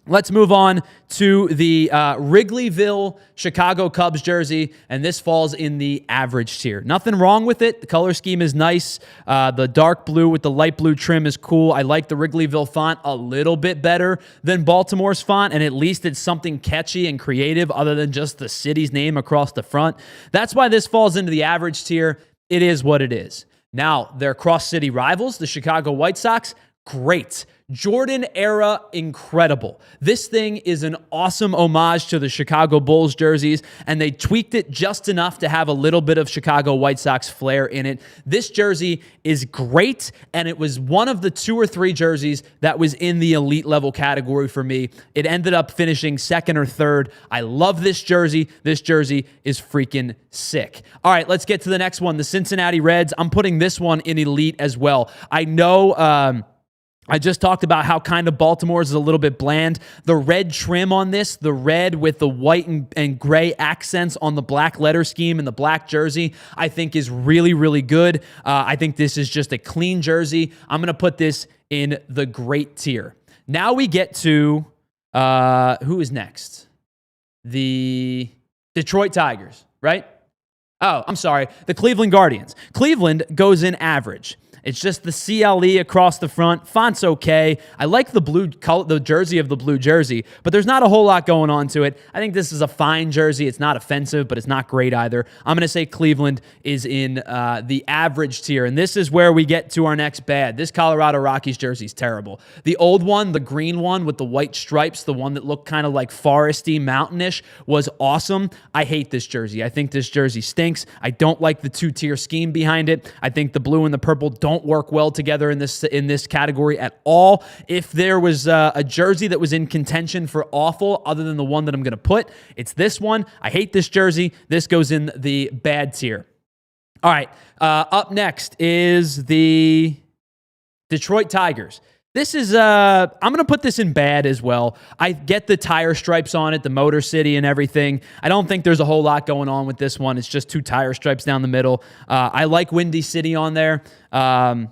Let's move on to the Wrigleyville Chicago Cubs jersey, and this falls in the average tier. Nothing wrong with it. The color scheme is nice. The dark blue with the light blue trim is cool. I like the Wrigleyville font a little bit better than Baltimore's font, and at least it's something catchy and creative other than just the city's name across the front. That's why this falls into the average tier. It is what it is. Now, their cross-city rivals, the Chicago White Sox, great. Jordan era, incredible. This thing is an awesome homage to the Chicago Bulls jerseys, and they tweaked it just enough to have a little bit of Chicago White Sox flair in it. This jersey is great, and it was one of the 2 or 3 jerseys that was in the elite level category for me. It ended up finishing second or third. I love this jersey. This jersey is freaking sick. All right, let's get to the next one. The Cincinnati Reds. I'm putting this one in elite as well. I know I just talked about how kind of Baltimore's is a little bit bland. The red trim on this, the red with the white and gray accents on the black letter scheme and the black jersey, I think is really, really good. I think this is just a clean jersey. I'm going to put this in the great tier. Now we get to, who is next? The Detroit Tigers, right? Oh, I'm sorry. The Cleveland Guardians. Cleveland goes in average. It's just the CLE across the front. Font's okay. I like the blue color, the jersey of the blue jersey, but there's not a whole lot going on to it. I think this is a fine jersey. It's not offensive, but it's not great either. I'm going to say Cleveland is in the average tier, and this is where we get to our next bad. This Colorado Rockies jersey is terrible. The old one, the green one with the white stripes, the one that looked kind of like foresty, mountainish, was awesome. I hate this jersey. I think this jersey stinks. I don't like the 2-tier scheme behind it. I think the blue and the purple don't work well together in this category at all. If there was a jersey that was in contention for awful other than the one that I'm going to put, it's this one. I hate this jersey. This goes in the bad tier. All right, up next is the Detroit Tigers. This is, I'm going to put this in bad as well. I get the tire stripes on it, the Motor City and everything. I don't think there's a whole lot going on with this one. It's just 2 tire stripes down the middle. I like Windy City on there. Motor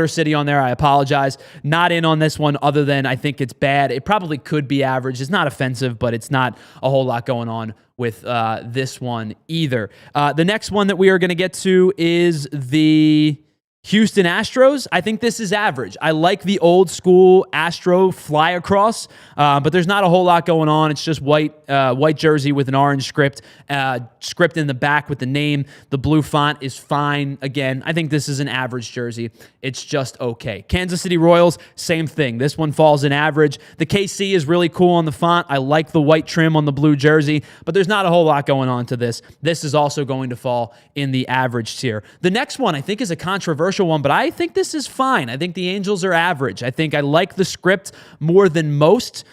City on there. I apologize. Not in on this one other than I think it's bad. It probably could be average. It's not offensive, but it's not a whole lot going on with this one either. The next one that we are going to get to is the Houston Astros, I think this is average. I like the old school Astro fly across, but there's not a whole lot going on. It's just white jersey with an orange script in the back with the name. The blue font is fine. Again, I think this is an average jersey. It's just okay. Kansas City Royals, same thing. This one falls in average. The KC is really cool on the font. I like the white trim on the blue jersey, but there's not a whole lot going on to this. This is also going to fall in the average tier. The next one I think is a controversial one, but I think this is fine. I think the Angels are average. I think I like the script more than most.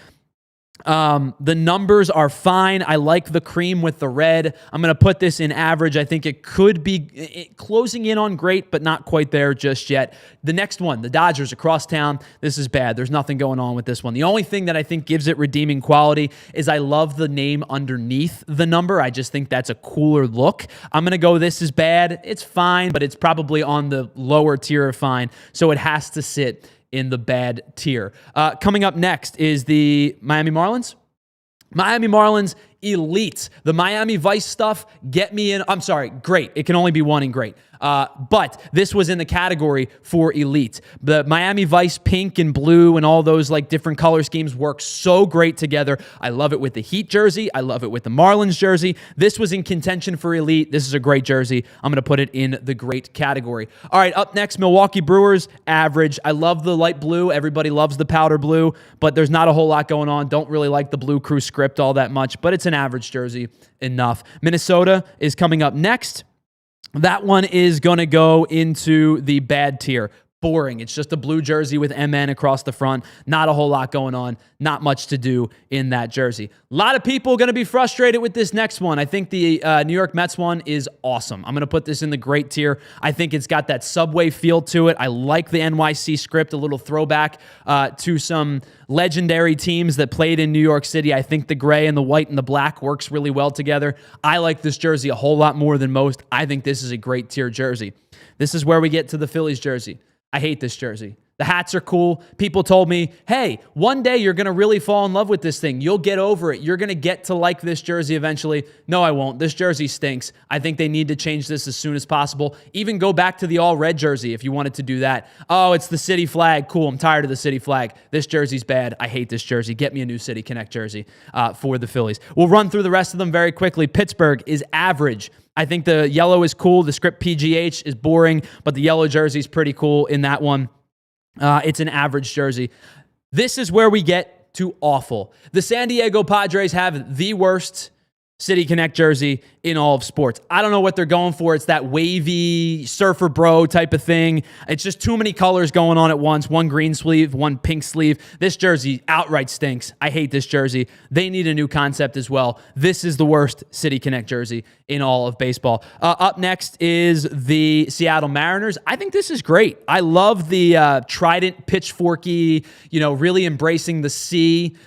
The numbers are fine. I like the cream with the red. I'm going to put this in average. I think it could be closing in on great, but not quite there just yet. The next one, the Dodgers across town. This is bad. There's nothing going on with this one. The only thing that I think gives it redeeming quality is I love the name underneath the number. I just think that's a cooler look. I'm going to go, this is bad. It's fine, but it's probably on the lower tier of fine, so it has to sit in the bad tier. Coming up next is the Miami Marlins. Miami Marlins elite. The Miami Vice stuff, get me in. I'm sorry, great. It can only be one in great. But this was in the category for elite. The Miami Vice pink and blue and all those like different color schemes work so great together. I love it with the Heat jersey. I love it with the Marlins jersey. This was in contention for elite. This is a great jersey. I'm going to put it in the great category. All right, up next, Milwaukee Brewers, average. I love the light blue. Everybody loves the powder blue, but there's not a whole lot going on. Don't really like the Blue Crew script all that much, but it's an average jersey enough. Minnesota is coming up next. That one is going to go into the bad tier. Boring. It's just a blue jersey with MN across the front. Not a whole lot going on. Not much to do in that jersey. A lot of people going to be frustrated with this next one. I think the New York Mets one is awesome. I'm going to put this in the great tier. I think it's got that Subway feel to it. I like the NYC script, a little throwback to some legendary teams that played in New York City. I think the gray and the white and the black works really well together. I like this jersey a whole lot more than most. I think this is a great tier jersey. This is where we get to the Phillies jersey. I hate this jersey. The hats are cool. People told me, hey, one day you're going to really fall in love with this thing. You'll get over it. You're going to get to like this jersey eventually. No, I won't. This jersey stinks. I think they need to change this as soon as possible. Even go back to the all-red jersey if you wanted to do that. Oh, it's the city flag. Cool, I'm tired of the city flag. This jersey's bad. I hate this jersey. Get me a new City Connect jersey for the Phillies. We'll run through the rest of them very quickly. Pittsburgh is average. I think the yellow is cool. The script PGH is boring, but the yellow jersey is pretty cool in that one. It's an average jersey. This is where we get to awful. The San Diego Padres have the worst City Connect jersey in all of sports. I don't know what they're going for. It's that wavy surfer bro type of thing. It's just too many colors going on at once. One green sleeve, one pink sleeve. This jersey outright stinks. I hate this jersey. They need a new concept as well. This is the worst City Connect jersey in all of baseball. Up next is the Seattle Mariners. I think this is great. I love the trident pitchforky, really embracing the sea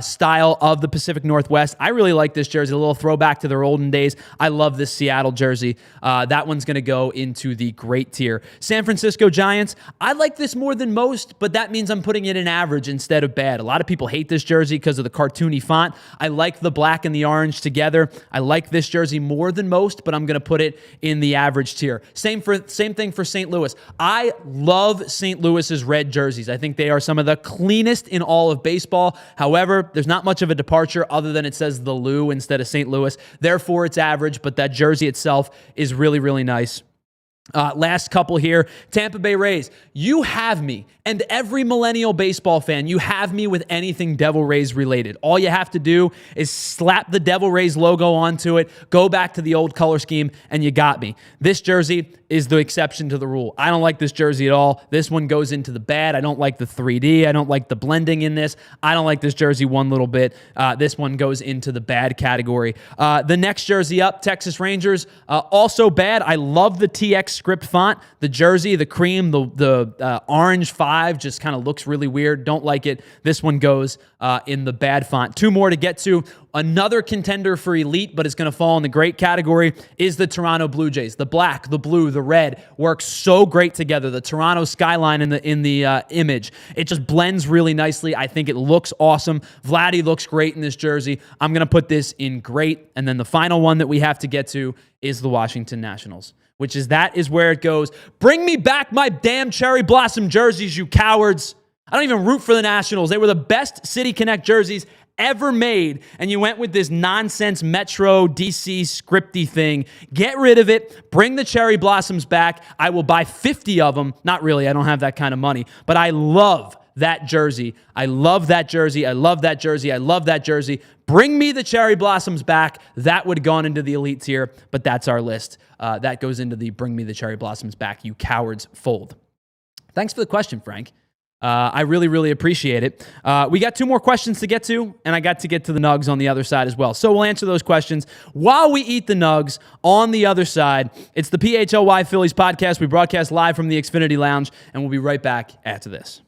style of the Pacific Northwest. I really like this jersey, a little throwback to their olden days. I love this Seattle jersey. That one's going to go into the great tier. San Francisco Giants, I like this more than most, but that means I'm putting it in average instead of bad. A lot of people hate this jersey because of the cartoony font. I like the black and the orange together. I like this jersey more than most, but I'm going to put it in the average tier. Same thing for St. Louis. I love St. Louis's red jerseys. I think they are some of the cleanest in all of baseball. However, there's not much of a departure other than it says the Lou instead of St. Louis. Therefore, it's average, but that jersey itself is really, really nice. Last couple here. Tampa Bay Rays. You have me, and every millennial baseball fan, you have me with anything Devil Rays related. All you have to do is slap the Devil Rays logo onto it, go back to the old color scheme, and you got me. This jersey is the exception to the rule. I don't like this jersey at all. This one goes into the bad. I don't like the 3D. I don't like the blending in this. I don't like this jersey one little bit. This one goes into the bad category. The next jersey up, Texas Rangers, also bad. I love the TX script font. The jersey, the cream, the orange 5 just kind of looks really weird. Don't like it. This one goes in the bad font. Two more to get to. Another contender for elite, but it's going to fall in the great category, is the Toronto Blue Jays. The black, the blue, the red work so great together. The Toronto skyline in the image, it just blends really nicely. I think it looks awesome. Vladdy looks great in this jersey. I'm going to put this in great. And then the final one that we have to get to is the Washington Nationals. that is where it goes. Bring me back my damn Cherry Blossom jerseys, you cowards. I don't even root for the Nationals. They were the best City Connect jerseys ever made, and you went with this nonsense Metro DC scripty thing. Get rid of it. Bring the Cherry Blossoms back. I will buy 50 of them. Not really. I don't have that kind of money, but I love that jersey. I love that jersey. I love that jersey. I love that jersey. Bring me the Cherry Blossoms back. That would have gone into the elite tier, but that's our list. That goes into the Bring Me the Cherry Blossoms Back, you cowards fold. Thanks for the question, Frank. I really, really appreciate it. We got 2 more questions to get to, and I got to get to the Nugs on the other side as well. So we'll answer those questions while we eat the Nugs on the other side. It's the PHLY Phillies podcast. We broadcast live from the Xfinity Lounge, and we'll be right back after this.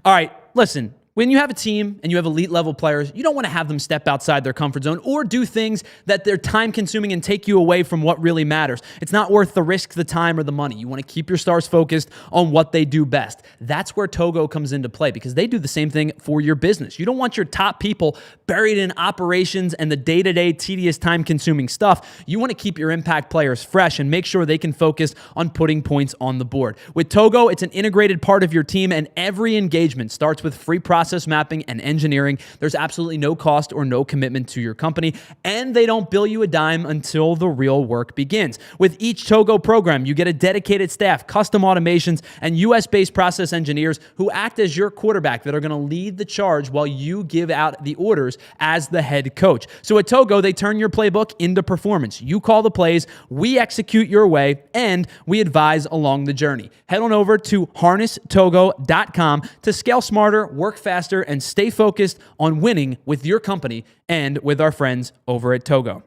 All right, listen. When you have a team and you have elite level players, you don't want to have them step outside their comfort zone or do things that they're time consuming and take you away from what really matters. It's not worth the risk, the time, or the money. You want to keep your stars focused on what they do best. That's where Togo comes into play because they do the same thing for your business. You don't want your top people buried in operations and the day-to-day tedious time consuming stuff. You want to keep your impact players fresh and make sure they can focus on putting points on the board. With Togo, it's an integrated part of your team and every engagement starts with free process mapping and engineering. There's absolutely no cost or no commitment to your company, and they don't bill you a dime until the real work begins. With each Togo program, you get a dedicated staff, custom automations, and US-based process engineers who act as your quarterback that are going to lead the charge while you give out the orders as the head coach. So at Togo, they turn your playbook into performance. You call the plays, we execute your way, and we advise along the journey. Head on over to harnesstogo.com to scale smarter, work faster, and stay focused on winning with your company and with our friends over at Togo.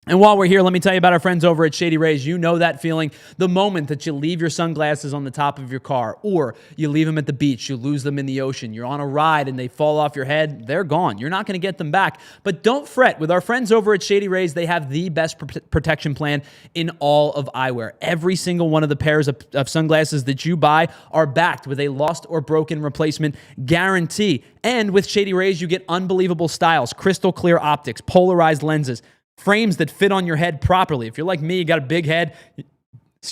And while we're here, let me tell you about our friends over at Shady Rays. You know that feeling the moment that you leave your sunglasses on the top of your car, or you leave them at the beach, you lose them in the ocean, you're on a ride and they fall off your head, they're gone. You're not going to get them back. But don't fret. With our friends over at Shady Rays, they have the best protection plan in all of eyewear. Every single one of the pairs of sunglasses that you buy are backed with a lost or broken replacement guarantee. And with Shady Rays, you get unbelievable styles, crystal clear optics, polarized lenses, frames that fit on your head properly. If you're like me, you got a big head,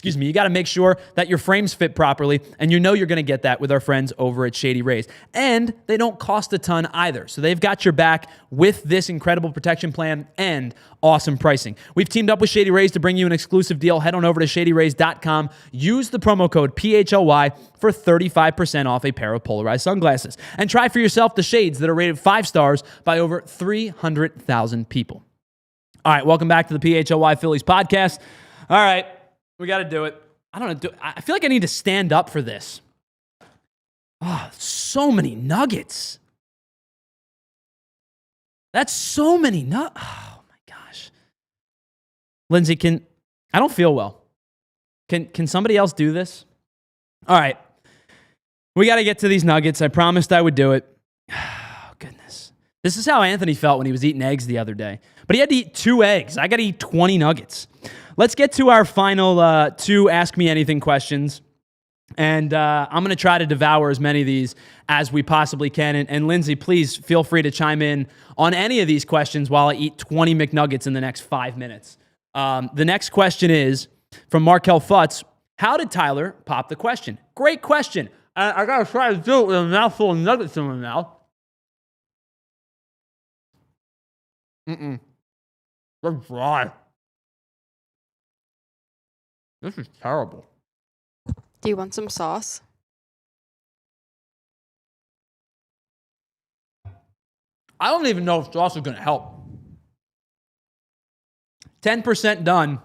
you got to make sure that your frames fit properly, and you know you're going to get that with our friends over at Shady Rays. And they don't cost a ton either, so they've got your back with this incredible protection plan and awesome pricing. We've teamed up with Shady Rays to bring you an exclusive deal. Head on over to shadyrays.com. Use the promo code PHLY for 35% off a pair of polarized sunglasses. And try for yourself the shades that are rated 5 stars by over 300,000 people. All right, welcome back to the PHLY Phillies podcast. All right, we got to do it. I feel like I need to stand up for this. Oh, so many nuggets. That's so many nuggets. Oh, my gosh. Lindsay, I don't feel well. Can somebody else do this? All right, we got to get to these nuggets. I promised I would do it. Oh, goodness. This is how Anthony felt when he was eating eggs the other day. But he had to eat 2 eggs. I got to eat 20 nuggets. Let's get to our final 2 Ask Me Anything questions. And I'm going to try to devour as many of these as we possibly can. And Lindsay, please feel free to chime in on any of these questions while I eat 20 McNuggets in the next 5 minutes. The next question is from Markel Futz. How did Tyler pop the question? Great question. I got to try to do it with a mouthful of nuggets in my mouth. They're dry. This is terrible. Do you want some sauce? I don't even know if sauce is going to help. 10% done.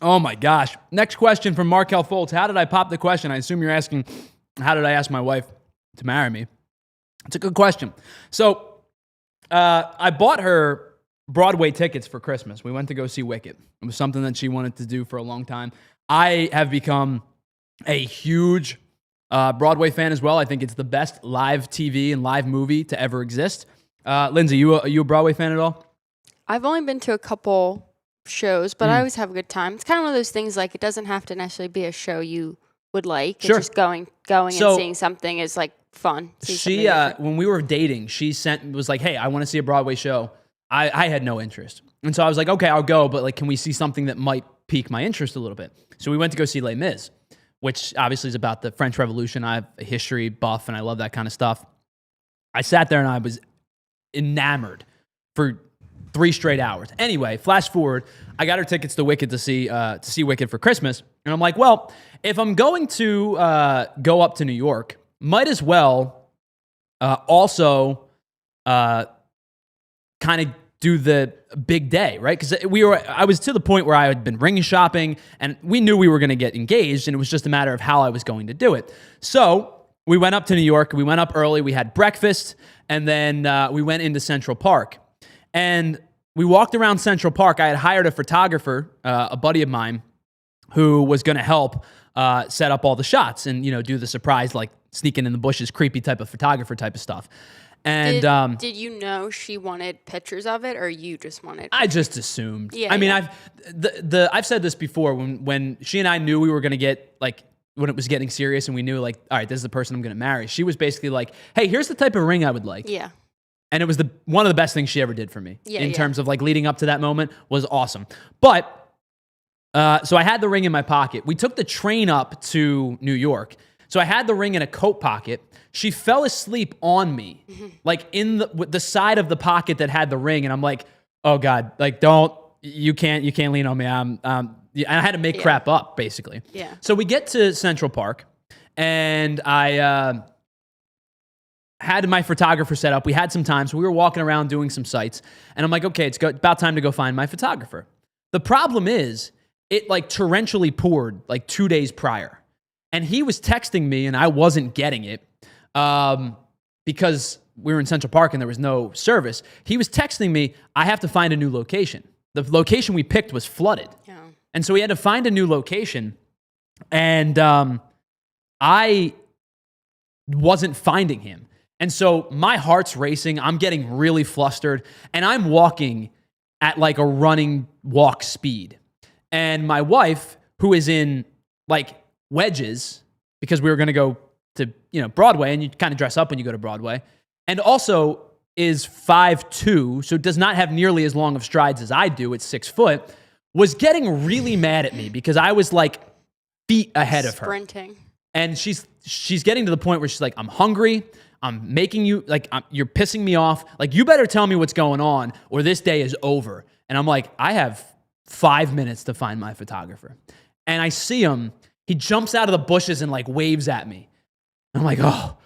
Oh my gosh. Next question from Markel Fultz. How did I pop the question? I assume you're asking, how did I ask my wife to marry me? It's a good question. So I bought her Broadway tickets for Christmas. We went to go see Wicked. It was something that she wanted to do for a long time. I have become a huge Broadway fan as well. I think it's the best live TV and live movie to ever exist. Lindsay, are you a Broadway fan at all? I've only been to a couple shows, but I always have a good time. It's kind of one of those things, like, it doesn't have to necessarily be a show you would like. Sure. It's just going and seeing something is like fun. She when we were dating, she was like, hey, I want to see a Broadway show. I had no interest. And so I was like, okay, I'll go, but like, can we see something that might pique my interest a little bit? So we went to go see Les Mis, which obviously is about the French Revolution. I have a history buff and I love that kind of stuff. I sat there and I was enamored for 3 straight hours. Anyway, flash forward, I got her tickets to Wicked to see Wicked for Christmas. And I'm like, well, if I'm going to go up to New York, might as well also kind of do the big day, right? Because I was to the point where I had been ring shopping and we knew we were going to get engaged and it was just a matter of how I was going to do it. So we went up to New York. We went up early. We had breakfast and then we went into Central Park. And we walked around Central Park. I had hired a photographer, a buddy of mine, who was going to help set up all the shots and, do the surprise, like sneaking in the bushes, creepy type of photographer type of stuff. And did you know she wanted pictures of it, or you just wanted? I just assumed. Yeah. I mean, I've said this before when she and I knew we were going to get when it was getting serious and we knew like, all right, this is the person I'm going to marry. She was basically like, hey, here's the type of ring I would like. Yeah. And it was one of the best things she ever did for me in terms of like leading up to that moment was awesome. But so I had the ring in my pocket. We took the train up to New York. So I had the ring in a coat pocket. She fell asleep on me, like in the side of the pocket that had the ring. And I'm like, oh God, like you can't lean on me. And I had to make crap up basically. Yeah. So we get to Central Park and I had my photographer set up. We had some time. So we were walking around doing some sights and I'm like, okay, it's about time to go find my photographer. The problem is it like torrentially poured like 2 days prior. And he was texting me and I wasn't getting it because we were in Central Park and there was no service. He was texting me, I have to find a new location. The location we picked was flooded. Yeah. And so we had to find a new location. And I wasn't finding him. And so my heart's racing. I'm getting really flustered. And I'm walking at like a running walk speed. And my wife, who is in like wedges, because we were going to go to, Broadway, and you kind of dress up when you go to Broadway, and also is 5'2", so does not have nearly as long of strides as I do at 6 foot, was getting really mad at me because I was like feet ahead of her. Sprinting. And she's getting to the point where she's like, I'm hungry. I'm making you, like, you're pissing me off. Like, you better tell me what's going on or this day is over. And I'm like, I have 5 minutes to find my photographer. And I see him. He jumps out of the bushes and like waves at me. I'm like, oh,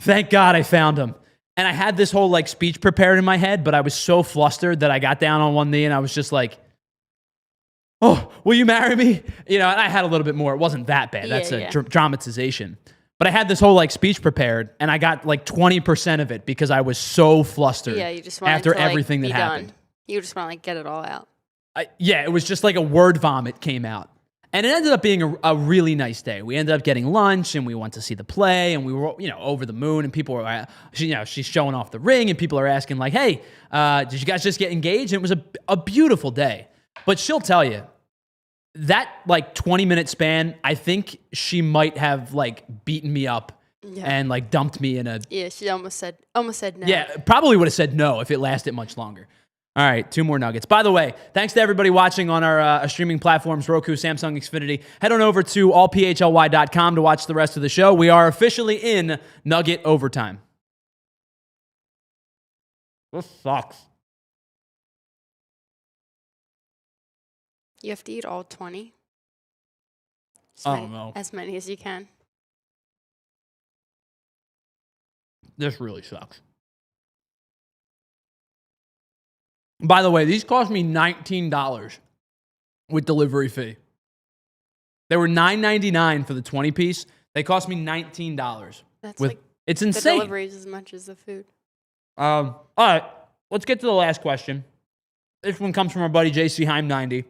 thank God I found him. And I had this whole like speech prepared in my head, but I was so flustered that I got down on one knee and I was just like, oh, will you marry me? And I had a little bit more. It wasn't that bad. That's a dramatization. But I had this whole like speech prepared and I got like 20% of it because I was so flustered you just wanted after to, everything be that happened. done. You just want to like get it all out. It was just like a word vomit came out. And it ended up being a really nice day. We ended up getting lunch and we went to see the play and we were, over the moon and people were, she's showing off the ring and people are asking like, hey, did you guys just get engaged? And it was a beautiful day. But she'll tell you that like 20-minute span, I think she might have like beaten me up and like dumped me in a. Yeah, she almost said no. Yeah, probably would have said no if it lasted much longer. All right, 2 more nuggets. By the way, thanks to everybody watching on our streaming platforms, Roku, Samsung, Xfinity. Head on over to allphly.com to watch the rest of the show. We are officially in Nugget Overtime. This sucks. You have to eat all 20. No. As many as you can. This really sucks. By the way, these cost me $19 with delivery fee. They were $9.99 for the 20-piece. They cost me $19. It's insane. The delivery is as much as the food. All right, let's get to the last question. This one comes from our buddy JC Heim 90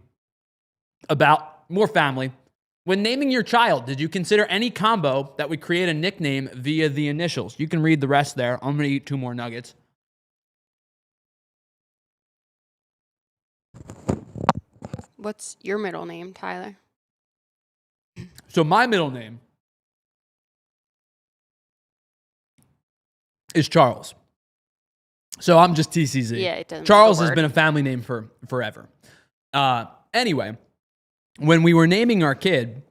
about more family. When naming your child, did you consider any combo that would create a nickname via the initials? You can read the rest there. I'm going to eat 2 more nuggets. What's your middle name, Tyler? So my middle name is Charles. So I'm just TCZ. Yeah, it doesn't. Charles has been a family name for forever. Anyway, when we were naming our kid,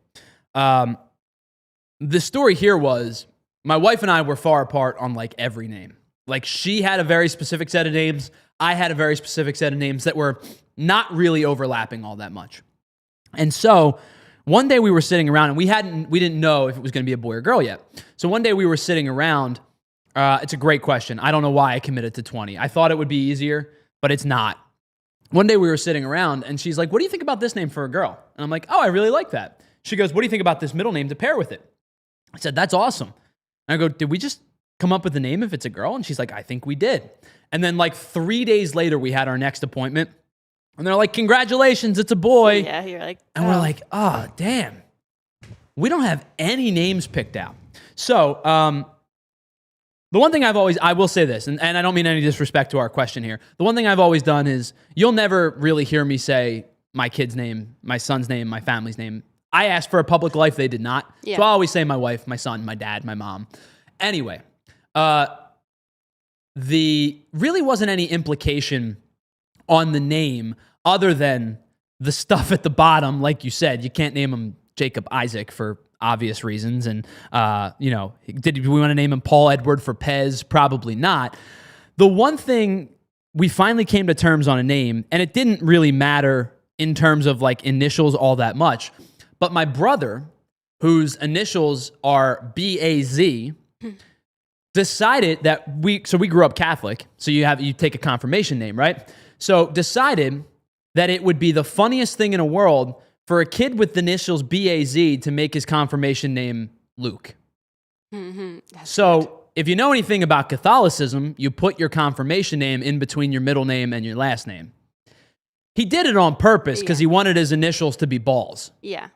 the story here was my wife and I were far apart on like every name. Like she had a very specific set of names. I had a very specific set of names that were not really overlapping all that much. And so one day we were sitting around and we didn't know if it was going to be a boy or girl yet. So one day we were sitting around. It's a great question. I don't know why I committed to 20. I thought it would be easier, but it's not. One day we were sitting around and she's like, what do you think about this name for a girl? And I'm like, oh, I really like that. She goes, what do you think about this middle name to pair with it? I said, that's awesome. And I go, did we just come up with a name if it's a girl? And she's like, I think we did. And then like 3 days later, we had our next appointment. And they're like, congratulations, it's a boy. Yeah, you're like, and we're like, oh, damn. We don't have any names picked out. So the one thing I will say this, and I don't mean any disrespect to our question here. The one thing I've always done is you'll never really hear me say my kid's name, my son's name, my family's name. I asked for a public life. They did not. Yeah. So I always say my wife, my son, my dad, my mom. Anyway, really wasn't any implication on the name other than the stuff at the bottom. Like you said, you can't name him Jacob Isaac for obvious reasons. And, did we want to name him Paul Edward for Pez? Probably not. The one thing we finally came to terms on a name, and it didn't really matter in terms of like initials all that much, but my brother, whose initials are B-A-Z, decided that we grew up Catholic, so you take a confirmation name, right? So decided that it would be the funniest thing in the world for a kid with the initials B-A-Z to make his confirmation name Luke. Mm-hmm. So if you know anything about Catholicism, you put your confirmation name in between your middle name and your last name. He did it on purpose because he wanted his initials to be balls. Yeah.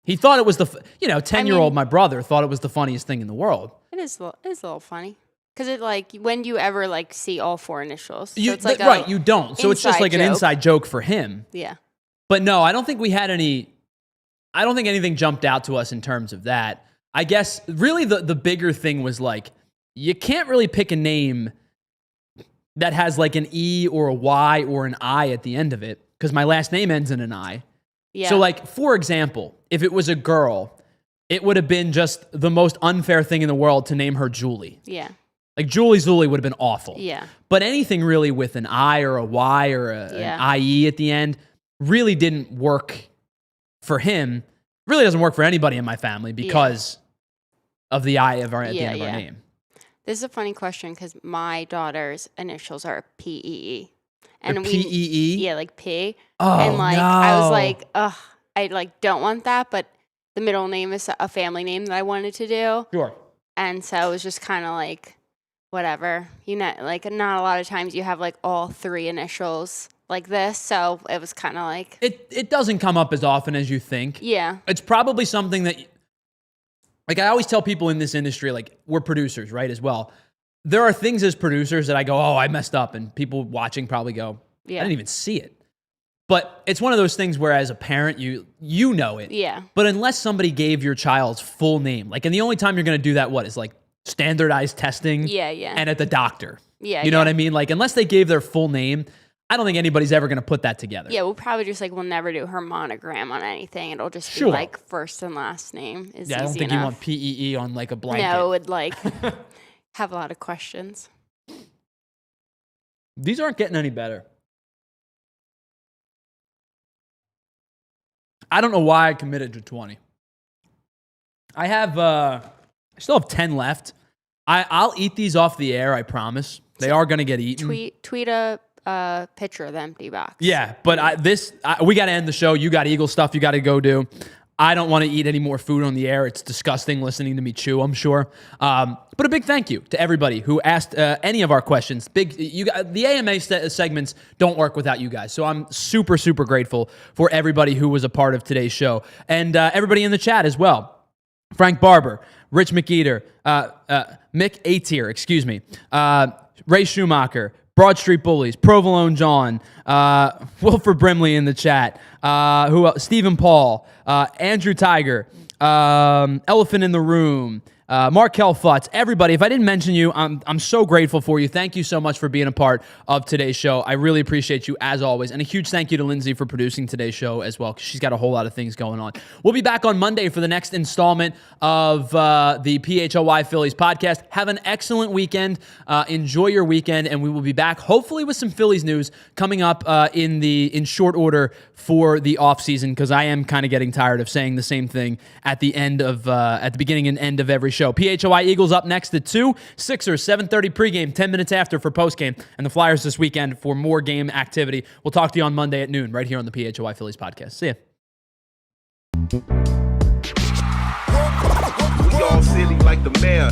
He thought it was 10-year-old my brother thought it was the funniest thing in the world. It is a little funny. Because it like, when do you ever like see all four initials? So it's like right, you don't. So it's just like an inside joke for him. Yeah. But no, I don't think we had any, I don't think anything jumped out to us in terms of that. I guess really the bigger thing was like, you can't really pick a name that has like an E or a Y or an I at the end of it. Because my last name ends in an I. Yeah. So like, for example, if it was a girl, it would have been just the most unfair thing in the world to name her Julie. Yeah. Like Julie Zuli would have been awful. Yeah. But anything really with an I or a Y or an IE at the end really didn't work for him. Really doesn't work for anybody in my family because of the I at the end of our name. This is a funny question because my daughter's initials are P-E-E. And P-E-E? Yeah, like P. Oh, and like, no. I was like, ugh, I like don't want that, but the middle name is a family name that I wanted to do. Sure. And so it was just kind of like, whatever. Like not a lot of times you have like all three initials like this. So it was kind of like. It doesn't come up as often as you think. Yeah. It's probably something that, like I always tell people in this industry, like we're producers, right, as well. There are things as producers that I go, oh, I messed up. And people watching probably go, I didn't even see it. But it's one of those things where as a parent, you know it. Yeah. But unless somebody gave your child's full name, like, and the only time you're going to do that, is like standardized testing. Yeah, yeah. And at the doctor. Yeah. You know what I mean? Like, unless they gave their full name, I don't think anybody's ever going to put that together. Yeah, we'll probably just we'll never do her monogram on anything. It'll just be like first and last name is easy enough. I don't think you want P-E-E on like a blanket. No, it would like have a lot of questions. These aren't getting any better. I don't know why I committed to 20. I still have 10 left. I'll eat these off the air, I promise. They are going to get eaten. Tweet a picture of the empty box. Yeah, but we got to end the show. You got Eagle stuff you got to go do. I don't want to eat any more food on the air. It's disgusting listening to me chew, I'm sure. But a big thank you to everybody who asked any of our questions. The AMA segments don't work without you guys. So I'm super, super grateful for everybody who was a part of today's show. And everybody in the chat as well. Frank Barber, Rich McEater, Mick Atier, excuse me, Ray Schumacher, Broad Street Bullies, Provolone John, Wilford Brimley in the chat, Stephen Paul, Andrew Tiger, Elephant in the Room, Markel Futz, everybody, if I didn't mention you, I'm so grateful for you. Thank you so much for being a part of today's show. I really appreciate you as always. And a huge thank you to Lindsay for producing today's show as well, because she's got a whole lot of things going on. We'll be back on Monday for the next installment of the PHLY Phillies podcast. Have an excellent weekend. Enjoy your weekend, and we will be back hopefully with some Phillies news coming up in short order for the offseason, because I am kind of getting tired of saying the same thing at the beginning and end of every show. PHLY Eagles up next at 2, Sixers 7:30 pregame, 10 minutes after for postgame, and the Flyers this weekend for more game activity. We'll talk to you on Monday at noon right here on the PHLY Phillies podcast. See ya. We all silly like the mayor.